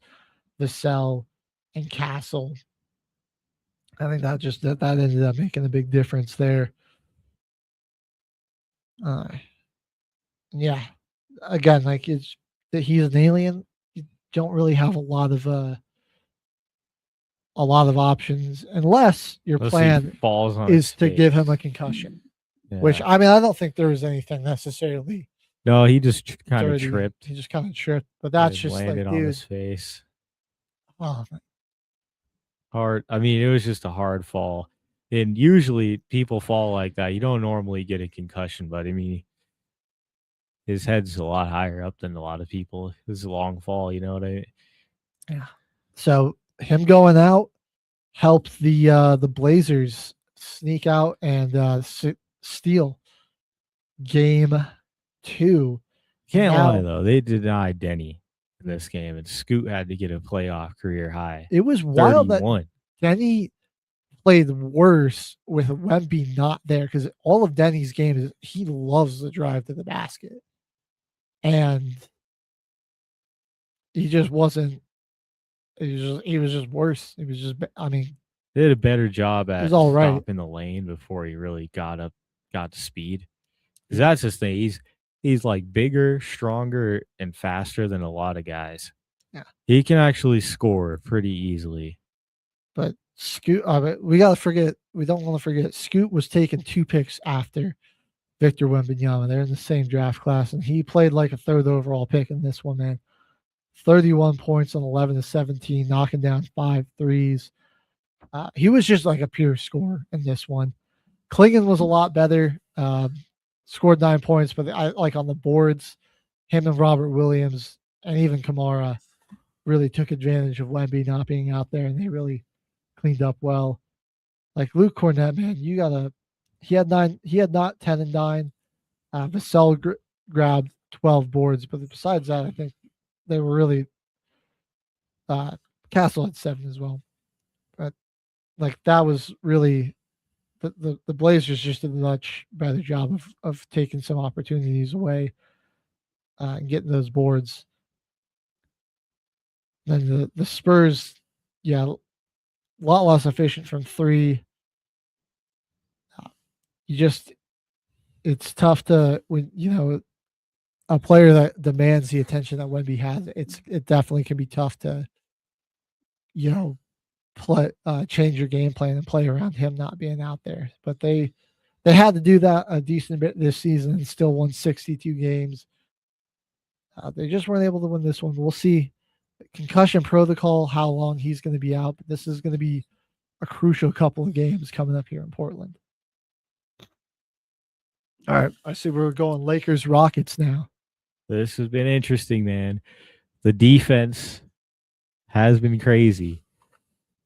Vassell, and Castle, I think that ended up making a big difference there. Yeah, again, it's that he's an alien. You don't really have a lot of options unless your plan is to give him a concussion. Yeah. Which I don't think there was anything necessarily. No, he just kind of tripped. He just kind of tripped, but that's just landed on his face. Oh, hard. I mean, it was just a hard fall. And usually people fall like that. You don't normally get a concussion, but I mean, his head's a lot higher up than a lot of people. It was a long fall, you know what I mean? Yeah. So him going out helped the Blazers sneak out and steal game 2. Can't Now, lie though, they denied Denny in this game, and Scoot had to get a playoff career high. It was wild 31. that Denny played worse with Wemby not there, because all of Denny's game is he loves the drive to the basket, and he just wasn't. He was just worse. He was just. I mean, they did a better job at all right. stopping the lane before he really got to speed. Because that's his thing. He's like bigger, stronger, and faster than a lot of guys. Yeah, he can actually score pretty easily. But Scoot, we don't want to forget. Scoot was taken 2 picks after Victor Wembanyama. They're in the same draft class, and he played like a 3rd overall pick in this one, man. 31 points on 11 to 17, knocking down 5 threes. He was just like a pure scorer in this one. Klingon was a lot better. Scored 9 points, but I like on the boards, him and Robert Williams and even Kamara really took advantage of Wemby not being out there, and they really cleaned up well. Like Luke Cornett, man, he had 10 and 9. Vassell grabbed 12 boards, but besides that, I think they were really Castle had 7 as well. But like that was really the Blazers just did a much better job of taking some opportunities away and getting those boards. Then the Spurs, a lot less efficient from 3. It's tough to, when a player that demands the attention that Wemby has. It definitely can be tough to change your game plan and play around him not being out there. But they had to do that a decent bit this season and still won 62 games. They just weren't able to win this one. We'll see. Concussion protocol, how long he's going to be out, but this is going to be a crucial couple of games coming up here in Portland. All right, I see we're going Lakers Rockets now. This has been interesting, man. The defense has been crazy.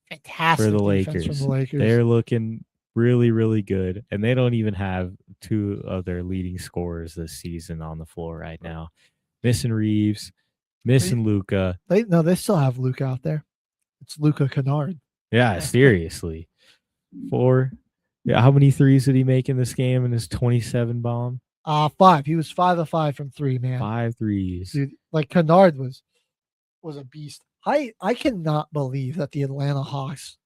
Fantastic for the defense Lakers. from the Lakers. They're looking really, really good, and they don't even have 2 of their leading scorers this season on the floor right now. Missing Reeves, missing Luka. They still have Luka out there. It's Luka Kennard. Yeah, seriously. 4. Yeah, how many threes did he make in this game in his 27 bomb? 5. He was 5 of 5 from 3, man. 5 threes. Dude, like Kennard was a beast. I cannot believe that the Atlanta Hawks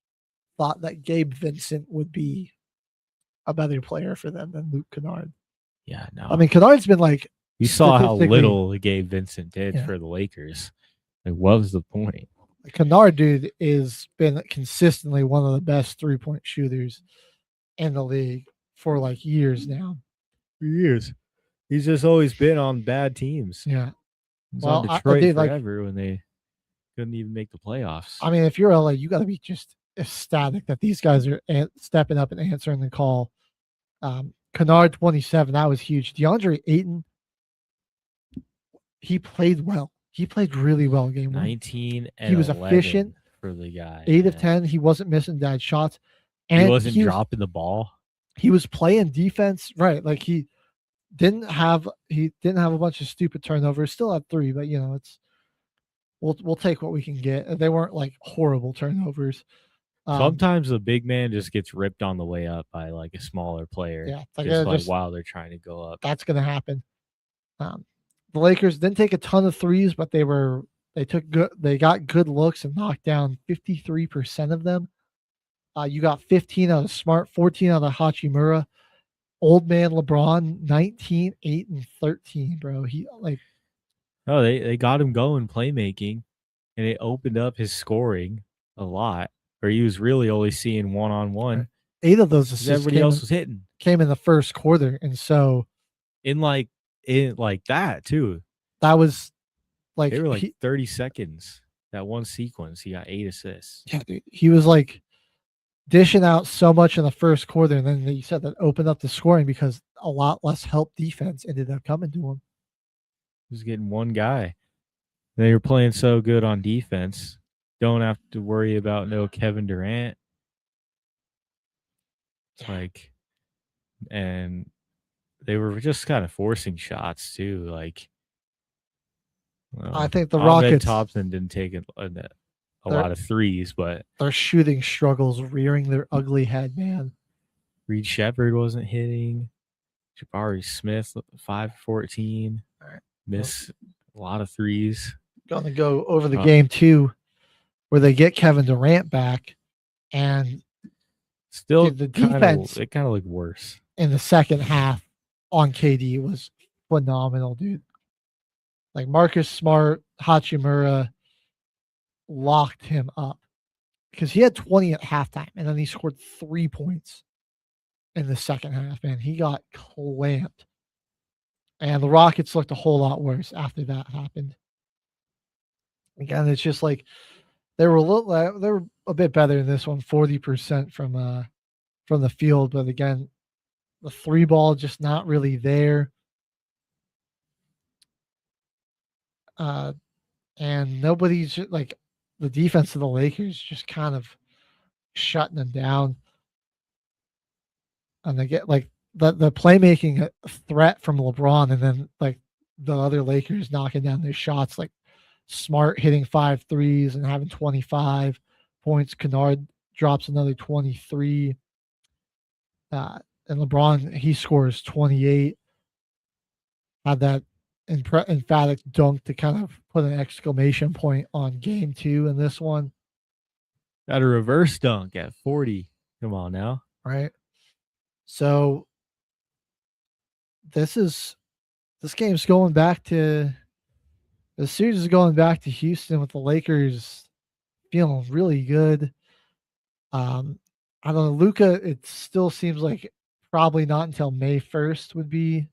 thought that Gabe Vincent would be a better player for them than Luke Kennard. Yeah, no. I mean, Kennard's been like, you saw how little Gabe Vincent did for the Lakers. Like, what was the point? Kennard, dude, is been consistently one of the best 3-point shooters in the league for like years now. For years. He's just always been on bad teams. Yeah. He's on Detroit forever when they couldn't even make the playoffs. I mean, if you're LA, you got to be just ecstatic that these guys are stepping up and answering the call. Kennard 27, that was huge. DeAndre Ayton, he played well. He played really well game 1. 19 and he was efficient for the guy. 8 of 10. He wasn't missing bad shots. And he wasn't dropping the ball. He was playing defense right. Like he didn't have a bunch of stupid turnovers. Still had 3, but it's we'll take what we can get. They weren't like horrible turnovers. Sometimes the big man just gets ripped on the way up by like a smaller player. Yeah, just while they're trying to go up. That's gonna happen. The Lakers didn't take a ton of threes, but they got good looks and knocked down 53% of them. You got 15 out of Smart, 14 out of Hachimura. Old man LeBron, 19, 8, and 13, bro. They got him going playmaking, and it opened up his scoring a lot, where he was really only seeing one-on-one. 8 of those assists everybody else was hitting. Came in the first quarter, and so in like that too. That was like they were like 30 seconds. That one sequence, he got 8 assists. Yeah, dude, he was like dishing out so much in the first quarter, and then you said that opened up the scoring because a lot less help defense ended up coming to him. He was getting one guy. They were playing so good on defense. don't have to worry about no Kevin Durant. Like, and they were just kind of forcing shots too. Like, I think the Ahmed Rockets Thompson didn't take a lot of threes, but their shooting struggles rearing their ugly head, man. Reed Shepherd wasn't hitting. Jabari Smith 5-14. Miss a lot of threes. Going to go over the game too, where they get Kevin Durant back, and still the defense it kind of looked worse in the second half on KD was phenomenal, dude. Like Marcus Smart, Hachimura locked him up because he had 20 at halftime, and then he scored 3 points in the second half, and he got clamped. And the Rockets looked a whole lot worse after that happened. Again, it's just like they were a bit better in this one, 40% from the field, but again, the three ball just not really there. And nobody's like the defense of the Lakers just kind of shutting them down. And they get like the playmaking threat from LeBron, and then like the other Lakers knocking down their shots, like Smart hitting 5 threes and having 25 points. Kennard drops another 23. And LeBron, he scores 28. Had that emphatic dunk to kind of put an exclamation point on game 2 in this one. Got a reverse dunk at 40. Come on now. Right. So this game's going back to the series is going back to Houston with the Lakers feeling really good. I don't know, Luka, it still seems like probably not until May 1st would be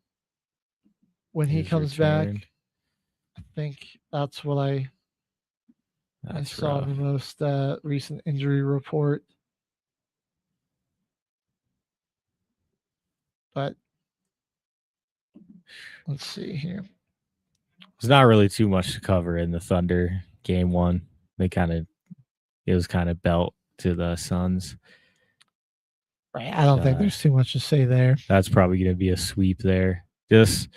when he comes back. I think that's what I saw in the most recent injury report. But let's see here. There's not really too much to cover in the Thunder game 1. It was kind of belt to the Suns. Right. I don't think there's too much to say there. That's probably going to be a sweep there. Just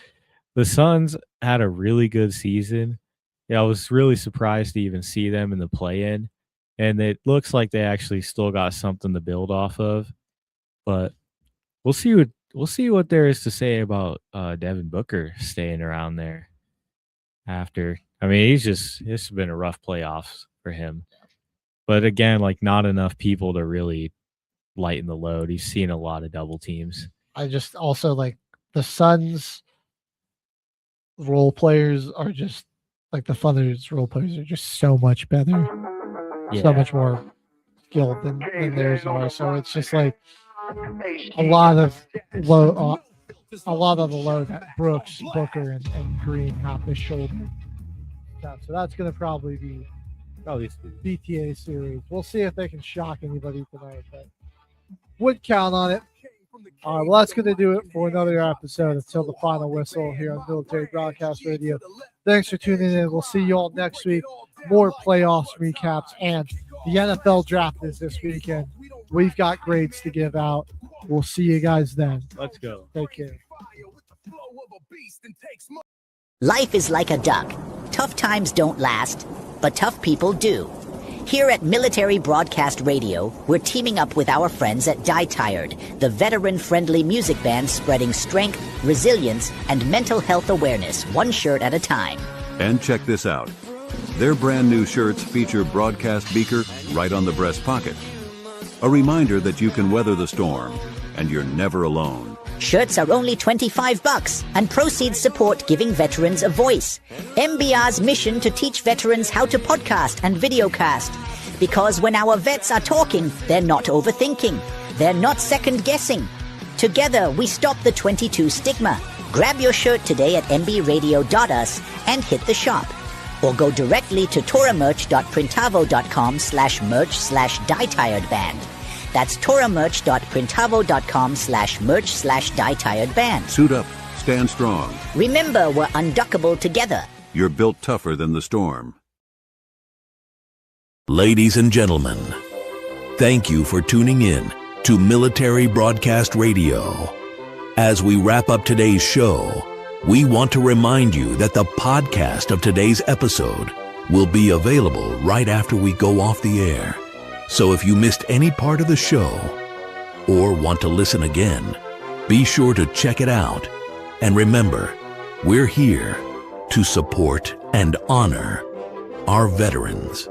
the Suns had a really good season. Yeah, I was really surprised to even see them in the play-in, and it looks like they actually still got something to build off of. But we'll see what there is to say about Devin Booker staying around there after. I mean, it's been a rough playoffs for him. But again, like not enough people to really lighten the load. He's seen a lot of double teams. I just also like the Suns role players are just like the Thunder's role players are just so much better. Yeah. So much more skilled than theirs are. So it's just like a lot of the load that Brooks, Booker, and Green have to shoulder. So that's going to probably be BTA series. We'll see if they can shock anybody tonight, but would count on it. All right, well, that's going to do it for another episode until the final whistle here on Military Broadcast Radio. Thanks for tuning in. We'll see you all next week. More playoffs recaps, and the NFL draft is this weekend. We've got grades to give out. We'll see you guys then. Let's go. Take care. Life is like a duck. Tough times don't last, but tough people do. Here at Military Broadcast Radio, we're teaming up with our friends at Die Tired, the veteran-friendly music band spreading strength, resilience, and mental health awareness one shirt at a time. And check this out. Their brand new shirts feature broadcast beaker right on the breast pocket. A reminder that you can weather the storm, and you're never alone. Shirts are only $25, and proceeds support giving veterans a voice. MBR's mission to teach veterans how to podcast and videocast. Because when our vets are talking, they're not overthinking. They're not second-guessing. Together, we stop the 22 stigma. Grab your shirt today at mbradio.us and hit the shop. Or go directly to toramerch.printavo.com/merch/dietiredband. That's toramerch.printavo.com/merch/dietiredband. Suit up. Stand strong. Remember, we're unduckable together. You're built tougher than the storm. Ladies and gentlemen, thank you for tuning in to Military Broadcast Radio. As we wrap up today's show, we want to remind you that the podcast of today's episode will be available right after we go off the air. So if you missed any part of the show or want to listen again, be sure to check it out. And remember, we're here to support and honor our veterans.